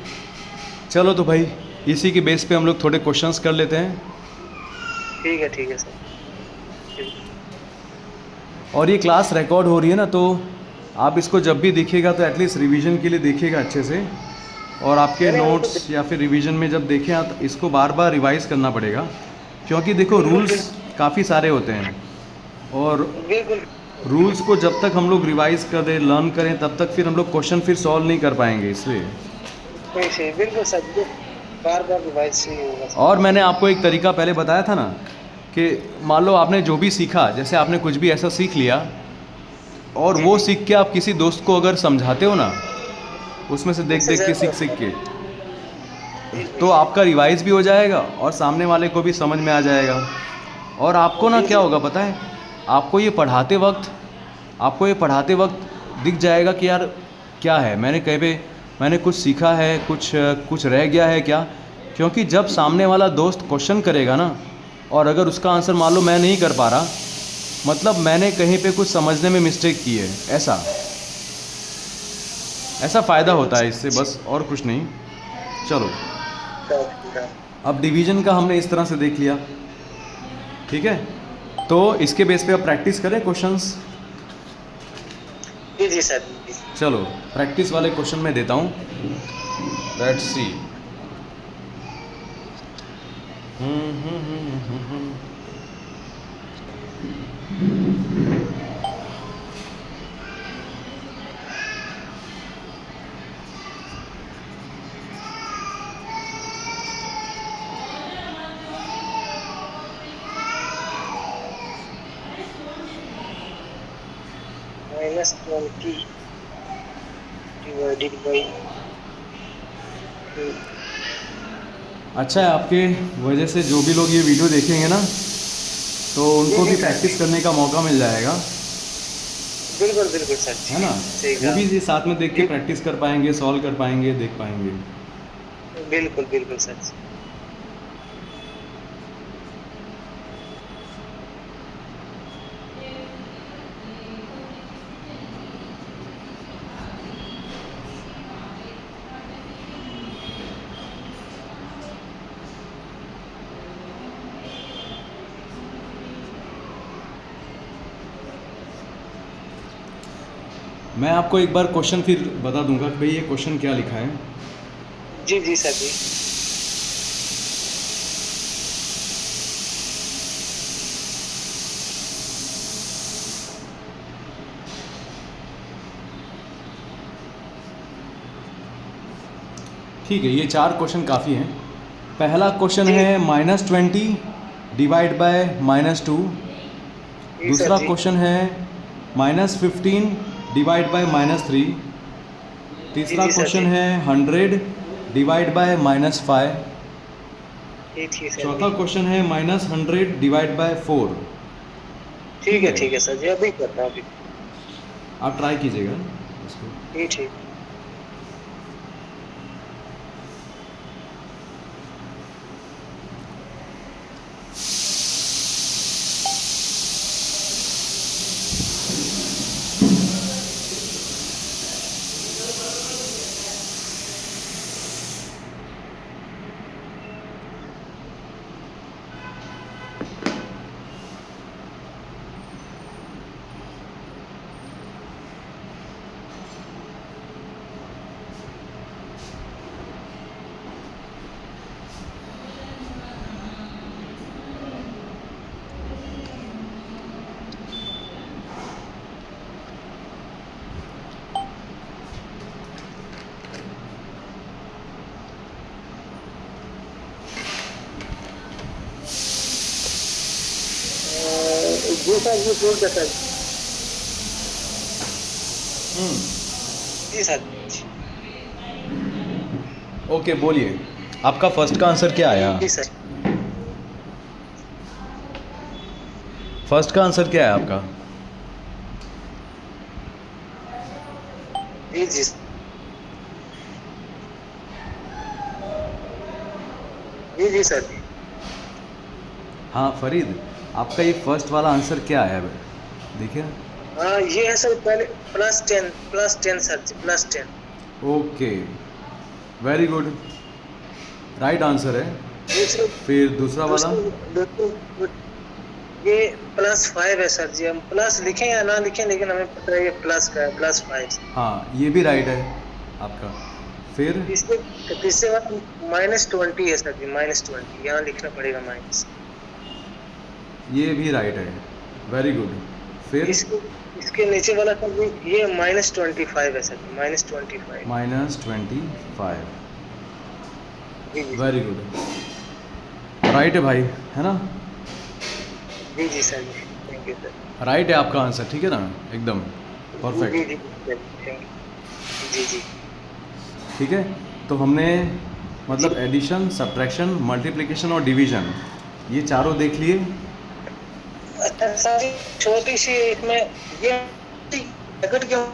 चलो तो भाई इसी के बेस पे हम लोग थोड़े क्वेश्चंस कर लेते हैं। ठीक है सर। और ये क्लास रिकॉर्ड हो रही है ना, तो आप इसको जब भी देखिएगा तो एटलीस्ट रिवीजन के लिए देखिएगा अच्छे से। और आपके नोट्स या फिर रिवीजन में जब देखें आप, इसको बार बार रिवाइज करना पड़ेगा, क्योंकि देखो रूल्स काफ़ी सारे होते हैं, और बिल्कुल रूल्स को जब तक हम लोग रिवाइज करें, लर्न करें, तब तक फिर हम लोग क्वेश्चन फिर सॉल्व नहीं कर पाएंगे, इसलिए। बिल्कुल सर, बार बार रिवाइज से ही होगा सर। और मैंने आपको एक तरीका पहले बताया था ना कि मान लो आपने जो भी सीखा, जैसे आपने कुछ भी ऐसा सीख लिया और वो सीख के आप किसी दोस्त को अगर समझाते हो ना, उसमें से देख देख के सीख के, तो आपका रिवाइज भी हो जाएगा और सामने वाले को भी समझ में आ जाएगा। और आपको ना क्या होगा पता है, आपको ये पढ़ाते वक्त दिख जाएगा कि यार क्या है, मैंने कुछ सीखा है, कुछ रह गया है क्या। क्योंकि जब सामने वाला दोस्त क्वेश्चन करेगा ना, और अगर उसका आंसर मान लो मैं नहीं कर पा रहा, मतलब मैंने कहीं पे कुछ समझने में मिस्टेक की है, ऐसा फ़ायदा होता है इससे, बस और कुछ नहीं। चलो, अब डिवीज़न का हमने इस तरह से देख लिया, ठीक है। तो इसके बेस पे अब प्रैक्टिस करें क्वेश्चंस। जी जी सर। चलो प्रैक्टिस वाले क्वेश्चन मैं देता हूँ, लेट्स सी। -20 divided by 2। अच्छा है, आपके वजह से जो भी लोग ये वीडियो देखेंगे ना, तो उनको भी प्रैक्टिस करने का मौका मिल जाएगा, बिल्कुल बिल्कुल सर, है ना। सही वो कहा। भी ये साथ में देख के प्रैक्टिस कर पाएंगे, सॉल्व कर पाएंगे, देख पाएंगे। बिल्कुल बिल्कुल सर। मैं आपको एक बार क्वेश्चन फिर बता दूंगा कि भाई ये क्वेश्चन क्या लिखा है। जी जी सर जी। ठीक है, ये 4 क्वेश्चन काफ़ी हैं। पहला क्वेश्चन है -20 डिवाइड बाय -2। दूसरा क्वेश्चन है -15 डिवाइड बाय -3। तीसरा क्वेश्चन है 100 डिवाइड बाय -5। चौथा क्वेश्चन है -100 डिवाइड बाय 4। ठीक है सर जी, अभी करता हूँ अभी। आप ट्राई कीजिएगा इसको। ठीक। ये सर ये प्रूव कर सर। जी सर। ओके बोलिए, आपका फर्स्ट का आंसर क्या आया? जी सर। फर्स्ट का आंसर क्या है आपका? जी जी जी जी सर। हाँ फरीद, आपका ये फर्स्ट वाला आंसर क्या आया? देखिए। हाँ ये है सर पहले +10 सर जी +10। Okay, very good, right answer है। दूसरे फिर दूसरा वाला? दूसरे ये +5 है सर जी। हम प्लस लिखें या ना लिखें लेकिन हमें पता है ये प्लस का है +5। हाँ ये भी राइट है आपका। फिर तीसरे वाला -20 है सर जी -20, यहाँ लिखना पड़ेगा माइनस। ये भी राइट है, वेरी गुड। फिर इसके नीचे वाला सर जी ये -25 है सर जी -25। -25, जी जी वेरी गुड, राइट है भाई, है ना? जी जी सर जी थैंक यू सर। राइट है आपका आंसर, ठीक है ना, एकदम जी परफेक्ट। जी थैंक यू जी जी। ठीक है, तो हमने मतलब एडिशन, सब्ट्रैक्शन, मल्टीप्लिकेशन और डिवीजन ये चारों देख लिए। अच्छा सर जी छोटी सी इसमें ये ब्रैकेट क्यों?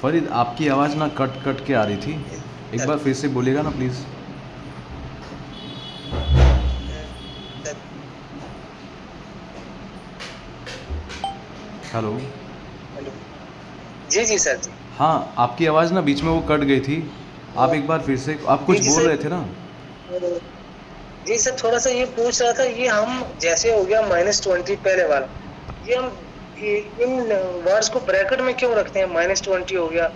फरीद आपकी आवाज़ ना कट कट के आ रही थी, एक बार फिर से बोलिएगा ना प्लीज़। हेलो। हेलो जी जी सर जी। हाँ आपकी आवाज़ ना बीच में वो कट गई थी, आप एक बार फिर से, आप कुछ जी, जी, बोल सर। रहे थे ना? जी सर थोड़ा सा ये पूछ रहा था, ये हम जैसे हो गया -20 पहले वाला, ये हम इन वर्ड्स को ब्रैकेट में क्यों रखते हैं? -20 हो गया,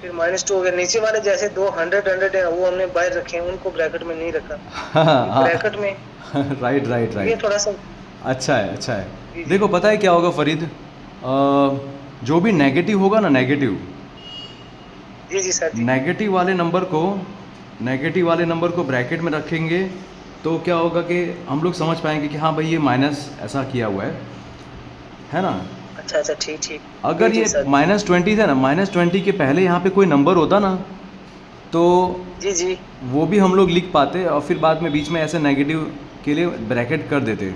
फिर -2 हो गया, नीचे वाले जैसे 200 है वो हमने बाहर रखे हैं, उनको ब्रैकेट में नहीं रखा, हाँ ब्रैकेट में। राइट राइट ये राइट, थोड़ा सा अच्छा है अच्छा है। जी, जी। देखो पता है क्या होगा फरीद, जो भी नेगेटिव होगा ना, नेगेटिव जी जी सर जी। नेगेटिव वाले नंबर को ब्रैकेट में रखेंगे तो क्या होगा कि हम लोग समझ पाएंगे कि हाँ भाई ये माइनस ऐसा किया हुआ है ना? अच्छा अच्छा ठीक ठीक। अगर जी, ये जी, सर। -20 है ना, -20 के पहले यहाँ पे कोई नंबर होता ना तो जी जी वो भी हम लोग लिख पाते और फिर बाद में बीच में ऐसे नेगेटिव के लिए ब्रैकेट कर देते।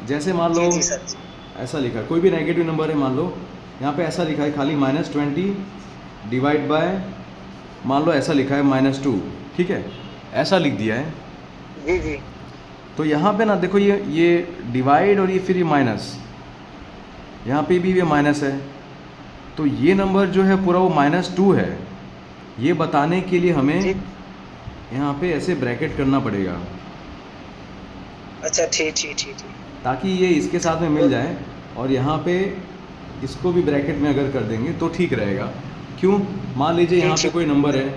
जैसे मान लो जी जी सर जी। ऐसा लिखा है, कोई भी नेगेटिव नंबर है, मान लो यहाँ पे ऐसा लिखा है खाली -20 डिवाइड बाय, मान लो ऐसा लिखा है -2, ठीक है, ऐसा लिख दिया है। जी जी तो यहाँ पे ना देखो ये डिवाइड और ये फिर ये माइनस, यहाँ पे भी ये माइनस है, तो ये नंबर जो है पूरा वो -2 है, ये बताने के लिए हमें जी। यहाँ पे ऐसे ब्रैकेट करना पड़ेगा अच्छा ठीक ठीक ठीक ठीक। ताकि ये इसके साथ में मिल जाए, और यहाँ पे इसको भी ब्रैकेट में अगर कर देंगे तो ठीक रहेगा। क्यों? मान लीजिए यहाँ पे कोई नंबर है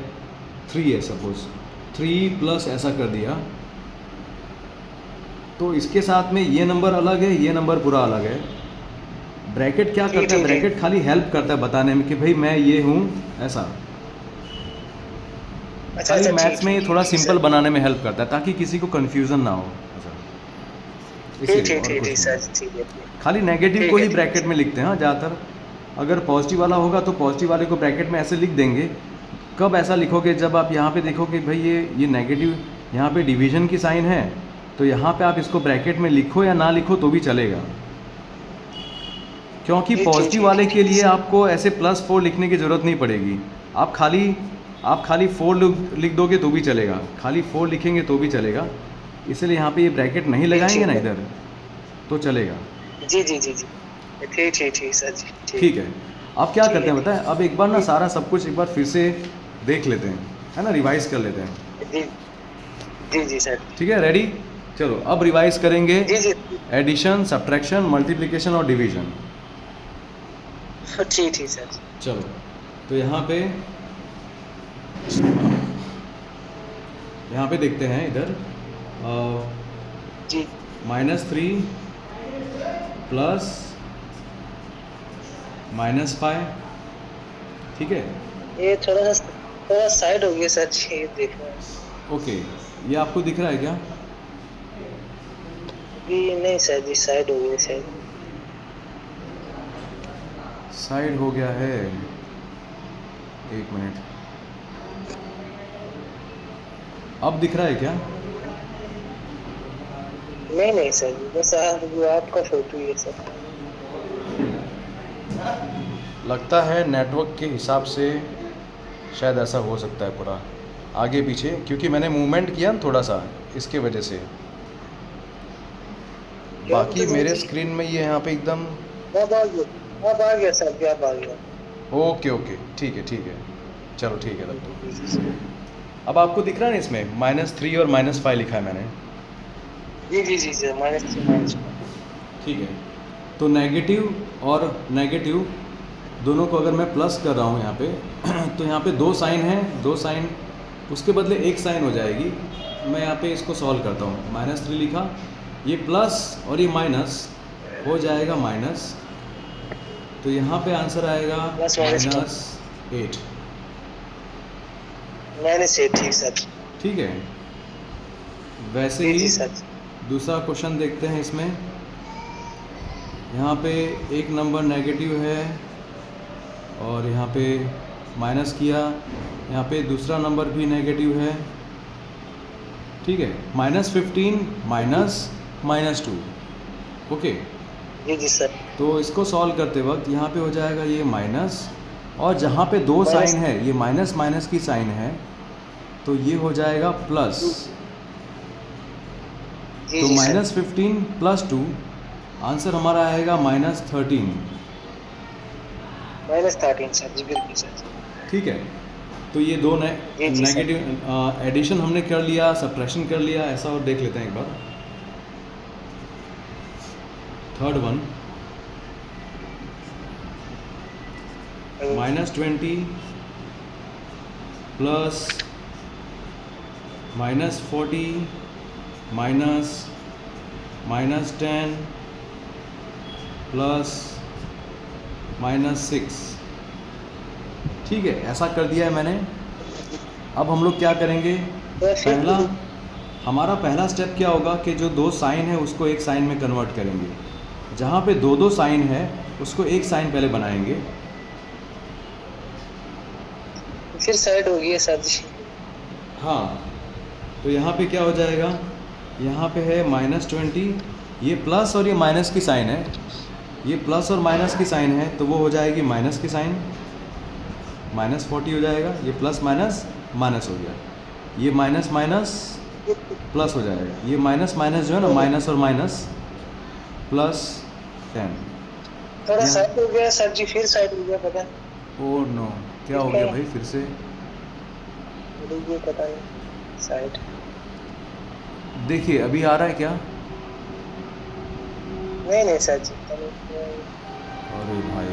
3 है, सपोज 3 प्लस ऐसा कर दिया, तो इसके साथ में ये नंबर अलग है, ये नंबर पूरा अलग है। ब्रैकेट क्या करता है? ब्रैकेट खाली हेल्प करता है बताने में कि भाई मैं ये हूँ ऐसा। अच्छा खाली अच्छा मैथ्स में ये थोड़ा ठीक, सिंपल सर। बनाने में हेल्प करता है ताकि किसी को कंफ्यूजन ना हो ऐसा। ठीक इसलिए ठीक और ठीक कुछ ठीक नहीं। सर ठीक है। खाली नेगेटिव ठीक को है, ही ठीक ब्रैकेट है। में लिखते हैं हाँ ज़्यादातर। अगर पॉजिटिव वाला होगा तो पॉजिटिव वाले को ब्रैकेट में ऐसे लिख देंगे। कब ऐसा लिखोगे? जब आप यहाँ पे देखोगे भाई ये नेगेटिव, यहाँ पे डिवीजन की साइन है, तो यहाँ पे आप इसको ब्रैकेट में लिखो या ना लिखो तो भी चलेगा, क्योंकि ठीक, पॉजिटिव ठीक, वाले ठीक, के लिए सर। आपको ऐसे +4 लिखने की ज़रूरत नहीं पड़ेगी। आप खाली 4 लिख दोगे तो भी चलेगा, खाली 4 लिखेंगे तो भी चलेगा। इसलिए यहाँ पे ये ब्रैकेट नहीं लगाएंगे ना ठीक। इधर तो चलेगा। जी जी जी जी ठीक ठीक ठीक सर जी ठीक है, अब क्या ठीक करते है, हैं बताएं, अब एक बार ना ठीक। सारा सब कुछ एक बार फिर से देख लेते हैं, है ना, रिवाइज कर लेते हैं। जी जी जी सर। ठीक है, रेडी? चलो अब रिवाइज करेंगे जी जी एडिशन, सब्ट्रैक्शन, मल्टीप्लिकेशन और डिवीजन। ठीक ठीक सर। चलो तो यहाँ पे देखते हैं इधर जी -3 प्लस -5, ठीक है। ये थोड़ा साइड हो गया सर जी, ये देखो। ओके, ये आपको दिख रहा है क्या? अभी नहीं सर जी, साइड हो गई शायद। साइड हो गया है, एक मिनट। अब दिख रहा है क्या? नहीं सर जी, बस वो आपका फोटो ही है सर। लगता है नेटवर्क के हिसाब से शायद ऐसा हो सकता है, पूरा आगे पीछे, क्योंकि मैंने मूवमेंट किया ना थोड़ा सा, इसके वजह से। बाकी मेरे स्क्रीन में ये यहाँ पे एकदम अब आ गया सर जी, अब आ गया। ओके ओके, ठीक है ठीक है, चलो ठीक है तब तो। अब आपको दिख रहा है ना इसमें -3 और -5 लिखा है मैंने। जी सर, -3 ठीक है, तो नेगेटिव और नेगेटिव दोनों को अगर मैं प्लस कर रहा हूँ यहाँ पे तो यहाँ पे 2 साइन हैं, 2 साइन उसके बदले 1 साइन हो जाएगी। मैं यहाँ पे इसको सॉल्व करता हूँ। -3 लिखा, ये प्लस और ये माइनस हो जाएगा माइनस, तो यहाँ पे आंसर आएगा -8। -8, ठीक सर। ठीक है, वैसे जी ही सर। दूसरा क्वेश्चन देखते हैं। इसमें यहाँ पे एक नंबर नेगेटिव है और यहाँ पे माइनस किया, यहाँ पे दूसरा नंबर भी नेगेटिव है। ठीक है, -15 -2। ओके, जी सर। तो इसको सॉल्व करते वक्त यहाँ पे हो जाएगा ये माइनस, और जहाँ पे 2 साइन है, ये माइनस माइनस की साइन है, तो ये हो जाएगा प्लस। तो -15 + 2 आंसर हमारा आएगा -13। -13 सर जी, बिल्कुल सर। ठीक है, तो ये दो नेगेटिव एडिशन हमने कर लिया, सब्ट्रैक्शन कर लिया, ऐसा और देख लेते हैं एक बार। Third one, -20 plus -40 -10 plus -6। ठीक है, ऐसा कर दिया है मैंने। अब हम लोग क्या करेंगे, हमारा पहला स्टेप क्या होगा कि जो 2 साइन है उसको 1 साइन में कन्वर्ट करेंगे। जहाँ पे 2 साइन है उसको 1 साइन पहले बनाएंगे। फिर साइड हो गई है सर जी। हाँ, तो यहाँ पे क्या हो जाएगा, यहाँ पे है -20, ये प्लस और ये माइनस की साइन है, ये प्लस और माइनस की साइन है, तो वो हो जाएगी माइनस की साइन, -40 हो जाएगा, ये प्लस माइनस माइनस हो गया, ये माइनस माइनस प्लस हो जाएगा, ये माइनस माइनस जो है ना, माइनस और माइनस +10। थोड़ा साइड हो गया सर जी, फिर साइड हो गया, पता ओह नो, क्या हो गया भाई फिर से? पता नहीं, साइड देखिए अभी आ रहा है क्या? नहीं सर जी। अरे भाई,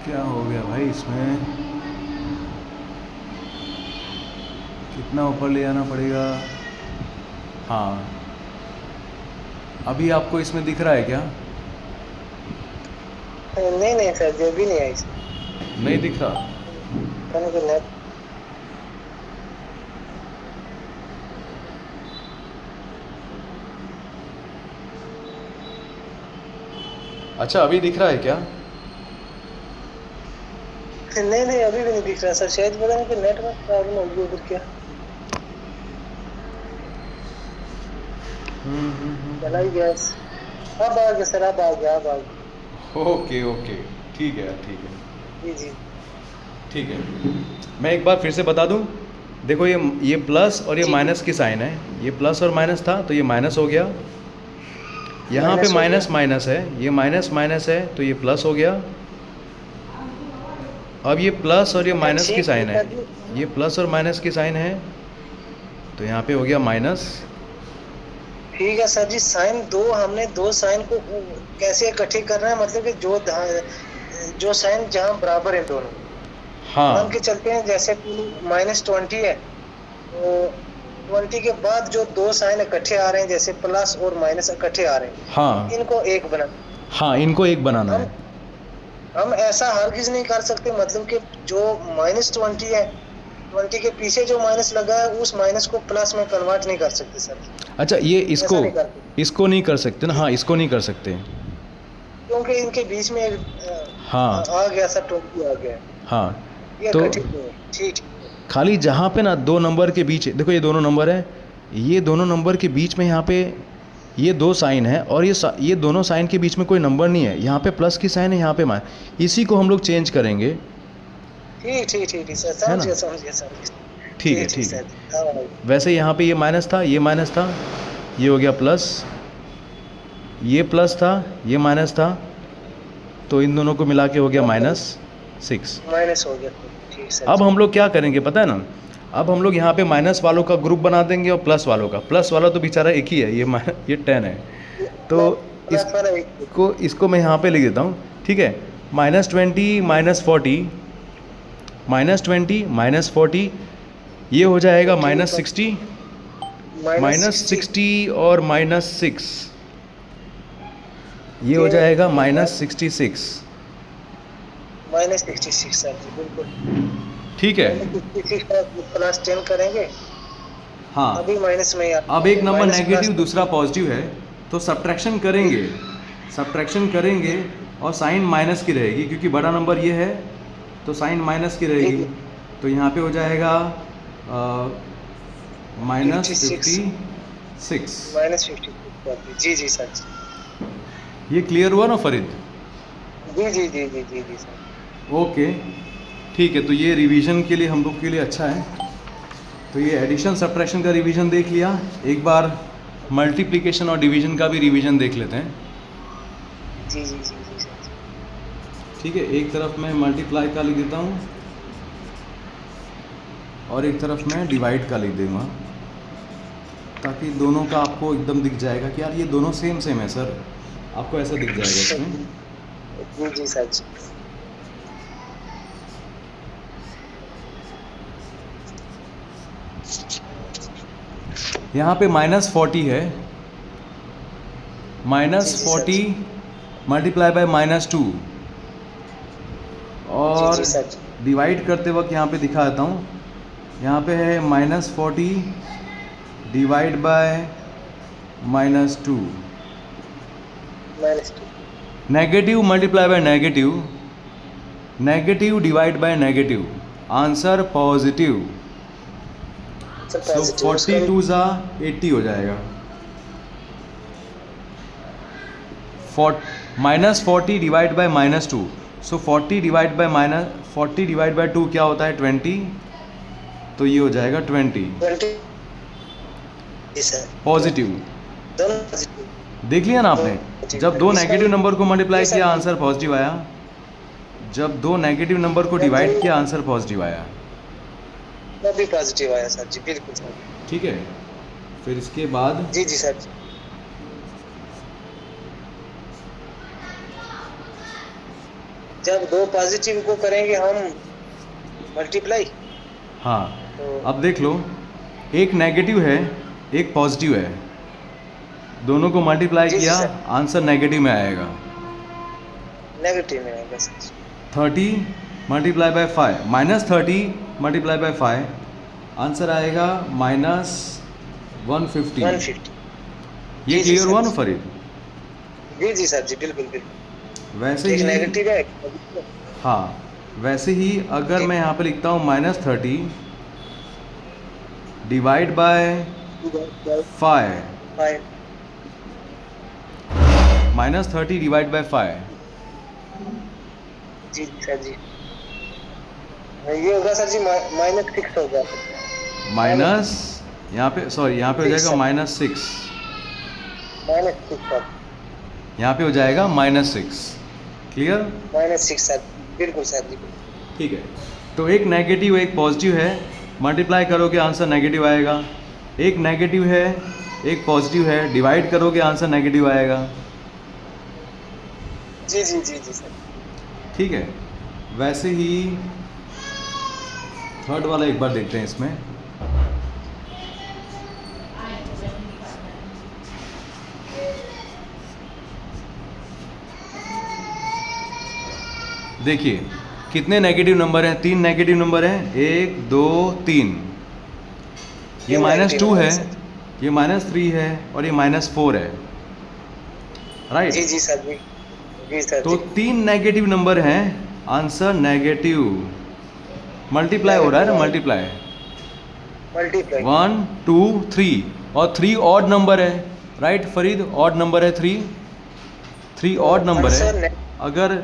क्या हो गया भाई इसमें? कितना ऊपर ले आना पड़ेगा? हाँ, अभी आपको इसमें दिख रहा है क्या? नहीं सर जी, अभी नहीं आई सर। नहीं दिख रहा? अच्छा, अभी दिख रहा है क्या? नहीं अभी भी नहीं दिख रहा सर, शायद पता नहीं कि नेटवर्क प्रॉब्लम होगी उधर क्या। चला ही गया। अब आ गया सर, अब आ गया। ओके ओके, ठीक है ठीक है। जी ठीक है, मैं एक बार फिर से बता दूं। देखो ये प्लस और ये माइनस की साइन है, ये प्लस और माइनस था तो ये माइनस हो गया, यहाँ पे माइनस माइनस है, ये माइनस माइनस है तो ये प्लस हो गया। अब ये प्लस और ये माइनस की साइन है, ये प्लस और माइनस की साइन है तो यहाँ पे हो गया माइनस। ठीक है सर जी, साइन हमने 2 साइन को कैसे इकट्ठे करना है, मतलब कि जो साइन जहाँ बराबर है दोनों। हाँ, मान के चलते हैं जैसे -20 है, तो 20 के बाद जो 2 साइन इकट्ठे आ रहे हैं, जैसे प्लस और माइनस इकट्ठे आ रहे हैं, हाँ, इनको एक बनाना। हाँ, इनको एक बनाना है। हम ऐसा हरगिज नहीं कर सकते, मतलब कि जो -20 है 20 के पीछे जो माइनस लगा है उस माइनस को प्लस में कन्वर्ट नहीं कर सकते सर, अच्छा, ये ऐसा नहीं करते इसको नहीं कर सकते ना? हाँ, इसको नहीं कर सकते। क्योंकि इनके बीच में हाँ आ गया सर, 20 आ गया, हाँ, ये तो कठिन नहीं है। ठीक, खाली जहाँ पे ना दो नंबर के बीच, देखो ये दोनों नंबर है, ये दोनों नंबर के बीच में यहाँ पे ये दो साइन है, और ये दोनों साइन के बीच में कोई नंबर नहीं है। यहाँ पे प्लस की साइन है, यहाँ पे माइनस, इसी को हम लोग चेंज करेंगे। ठीक ठीक ठीक ठीक सर, है ना? समझिए सर। ठीक है, ठीक है। वैसे यहाँ पे ये माइनस था, ये माइनस था, ये हो गया प्लस, ये प्लस था, ये माइनस था, तो इन दोनों को मिला के हो गया -6। माइनस हो गया, ठीक सर। अब हम लोग क्या करेंगे पता है ना? अब हम लोग यहाँ पे माइनस वालों का ग्रुप बना देंगे और प्लस वालों का। प्लस वाला तो बेचारा एक ही है, ये 10 है, तो इसको मैं यहाँ पे लिख देता हूँ। ठीक है, -20 -40, -20 -40, ये हो जाएगा -60, -60 और -6, ये हो जाएगा -66। -66 सर जी, बिल्कुल ठीक है, प्लस 10 करेंगे। हाँ। अभी माइनस में अब एक नंबर नेगेटिव, दूसरा पॉजिटिव है, तो सब्ट्रैक्शन करेंगे, और साइन माइनस की रहेगी, क्योंकि बड़ा नंबर ये है तो साइन माइनस की रहेगी। तो यहाँ पे हो जाएगा -56। जी जी सर जी, ये क्लियर हुआ ना फरीद? जी जी जी जी जी जी सर। ओके, ठीक है। तो ये रिवीजन के लिए हम लोग के लिए अच्छा है। तो ये एडिशन सब्ट्रैक्शन का रिवीजन देख लिया, एक बार मल्टीप्लिकेशन और डिवीजन का भी रिवीजन देख लेते हैं। जी जी जी जी सर। ठीक है, एक तरफ मैं मल्टीप्लाई का लिख देता हूँ और एक तरफ मैं डिवाइड का लिख दूँगा, ताकि दोनों का आपको एकदम दिख जाएगा कि यार ये दोनों सेम है सर, आपको ऐसा दिख जाएगा इसमें। जी जी सर जी। यहाँ पे -40 है, -40 मल्टीप्लाई बाय -2, और डिवाइड करते वक्त यहाँ पे दिखा देता हूँ, यहाँ पे है -40 divide by -2, negative multiply by negative, negative divide by negative, answer positive. So 42 ज़ा 80 हो जाएगा। -40 divide by -2, so 40 divide by 2 क्या होता है? 20, तो ये हो जाएगा 20 पॉजिटिव। देख लिया ना आपने, जब दो नेगेटिव नंबर को मल्टीप्लाई किया आंसर पॉजिटिव आया, जब दो नेगेटिव नंबर को डिवाइड किया आंसर पॉजिटिव आया, वो भी पॉजिटिव आया सर जी, बिल्कुल सर। ठीक है, फिर इसके बाद जी जी सर जी। जब दो पॉजिटिव को करेंगे हम मल्टीप्लाई, हाँ, अब देख लो, एक नेगेटिव है एक पॉजिटिव है, दोनों को मल्टीप्लाई किया आंसर नेगेटिव में आएगा। नेगेटिव में आएगा sir. 30 multiply by 5, -30 multiply by 5, answer आएगा -150। ये क्लियर हुआ ना फरीद? जी जी सर जी, बिल्कुल बिल्कुल। वैसे ही नेगेटिव है, हाँ, वैसे ही अगर मैं यहाँ पे लिखता हूँ -30 डिवाइड बाय 5, -30 डिवाइड बाय 5, जी सर जी, ये होगा सर जी -6 होगा। माइनस यहाँ पे, सॉरी, यहाँ पे हो जाएगा -6, यहाँ पे हो जाएगा -6। क्लियर? -6 सर, बिल्कुल सर जी। ठीक है, तो एक नेगेटिव एक पॉजिटिव है, मल्टीप्लाई करोगे आंसर नेगेटिव आएगा। एक नेगेटिव है एक पॉजिटिव है, डिवाइड करोगे आंसर नेगेटिव आएगा। जी जी जी जी सर। ठीक है, वैसे ही थर्ड वाला एक बार देखते हैं इसमें। देखिए, कितने नेगेटिव नंबर हैं? 3 नेगेटिव नंबर हैं, 1 2 3। ये तीन -2 negative है, है सर। ये -3 है और ये -4 है, जी राइट? जी सर जी। जी सर तो जी। 3 नेगेटिव नंबर हैं, आंसर नेगेटिव। मल्टीप्लाई हो रहा है ना, मल्टीप्लाई। मल्टीप्लाई। 1 2 3 और 3 ऑड नंबर है, राइट फरीद? ऑड नंबर है 3 ऑड नंबर है। आंसर अगर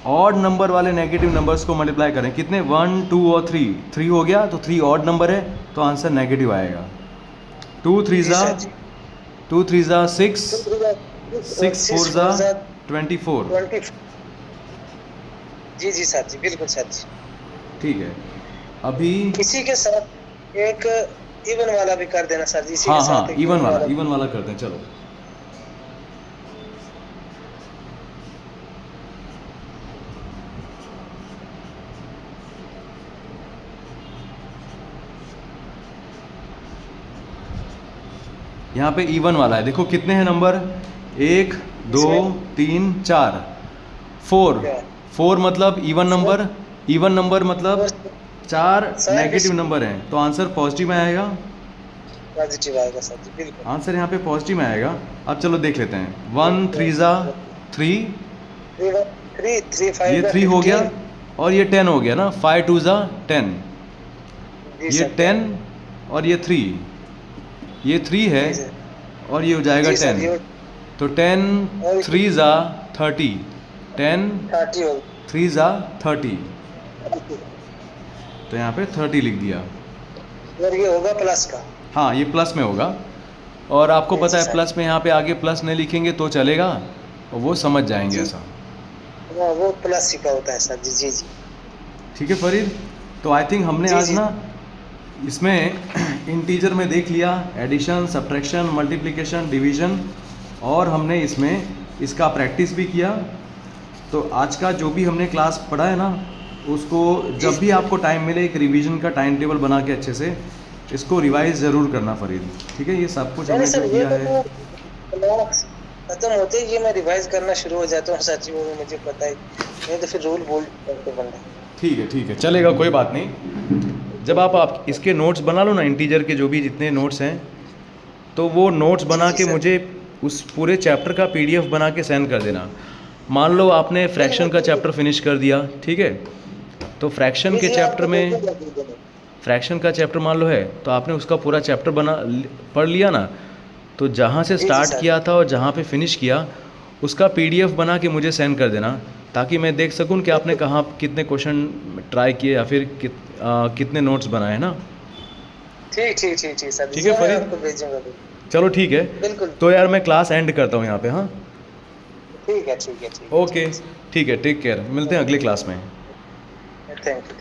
ऑड नंबर वाले नेगेटिव नंबर्स को मल्टीप्लाई करें, कितने? 1 2 और 3 हो गया, तो 3 ऑड नंबर है तो आंसर नेगेटिव आएगा। 2 3 जी ज़ा सर जी। 2 3 ज़ा 6, 6 4 6 ज़ा 4 ज़ा 24। 20। जी जी सर जी, बिल्कुल सर जी। ठीक है, अभी इसी के साथ एक इवन वाला भी कर देना सर जी, इसी हाँ के साथ हाँ, एक इवन वाला करते हैं, चलो। यहाँ पे इवन वाला है, देखो कितने हैं नंबर? 1 2 3 4 4 मतलब इवन नंबर। इवन नंबर मतलब 4 नेगेटिव नंबर हैं, तो आंसर पॉजिटिव में आएगा। पॉजिटिव आएगा सर जी, बिल्कुल। आंसर यहाँ पे पॉजिटिव में आएगा। अब चलो देख लेते हैं। 1 3 ज़ा 3, 3 3 5 ये का 3 हो गया 15। और ये 10 हो गया ना। 5 2 ज़ा 10, जी ये सर। 10 और ये 3, ये 3 है जी सर। और ये हो जाएगा जी सर, 10। ये तो 10 और 3 ज़ा 30, 10 30 हो 3 ज़ा 30, तो यहाँ पे 30 लिख दिया। और ये होगा प्लस का। हाँ, ये प्लस में होगा। और आपको जी पता है सर। प्लस में यहाँ पे आगे प्लस नहीं लिखेंगे तो चलेगा, और वो समझ जाएंगे जी। ऐसा। वो प्लस ही का होता है सर जी। जी जी। ठीक है फरीद, तो आई थिंक हमने जी, आज जी। ना इसमें इंटीजर में देख लिया एडिशन, सब्ट्रैक्शन, मल्टीप्लिकेशन, डिवीजन, और हमने इसमें इसका प्रैक्टिस भी किया। तो आज का जो भी हमने क्लास पढ़ा है ना, उसको जब भी आपको टाइम मिले एक रिवीजन का टाइम टेबल बना के अच्छे से इसको रिवाइज ज़रूर करना फरीद। ठीक है, ये सब कुछ हमने सर जो ये किया है। क्लास खत्म होते ही ये मैं रिवाइज करना शुरू हो जाता हूँ सर जी, वो मुझे पता है, नहीं तो फिर रूल बोल करते बंदा। ठीक है, चलेगा, कोई बात नहीं। जब आप इसके नोट्स बना लो ना, इंटीजर के जो भी जितने नोट्स हैं, तो वो नोट्स बना जी के सर। मुझे उस पूरे चैप्टर का पीडीएफ बना के सेंड कर देना। मान लो आपने फ्रैक्शन का चैप्टर फिनिश कर दिया, ठीक है, तो फ्रैक्शन के चैप्टर में, फ्रैक्शन का चैप्टर मान लो है, तो आपने उसका पूरा चैप्टर पढ़ लिया ना, तो जहाँ से जी स्टार्ट सर। किया था और जहाँ पे फिनिश किया उसका पीडीएफ बना के मुझे सेंड कर देना, ताकि मैं देख सकूं कि आपने कहाँ कितने क्वेश्चन ट्राई किए या फिर कितने नोट्स बनाए हैं ना। ठीक सर। ठीक है मैं फरीद, आपको भेजूंगा। चलो ठीक है। बिल्कुल। तो यार मैं क्लास एंड करता हूँ यहाँ पे। हाँ, ठीक है। ओके, ठीक है, टेक केयर, मिलते हैं अगली क्लास में। Thank you.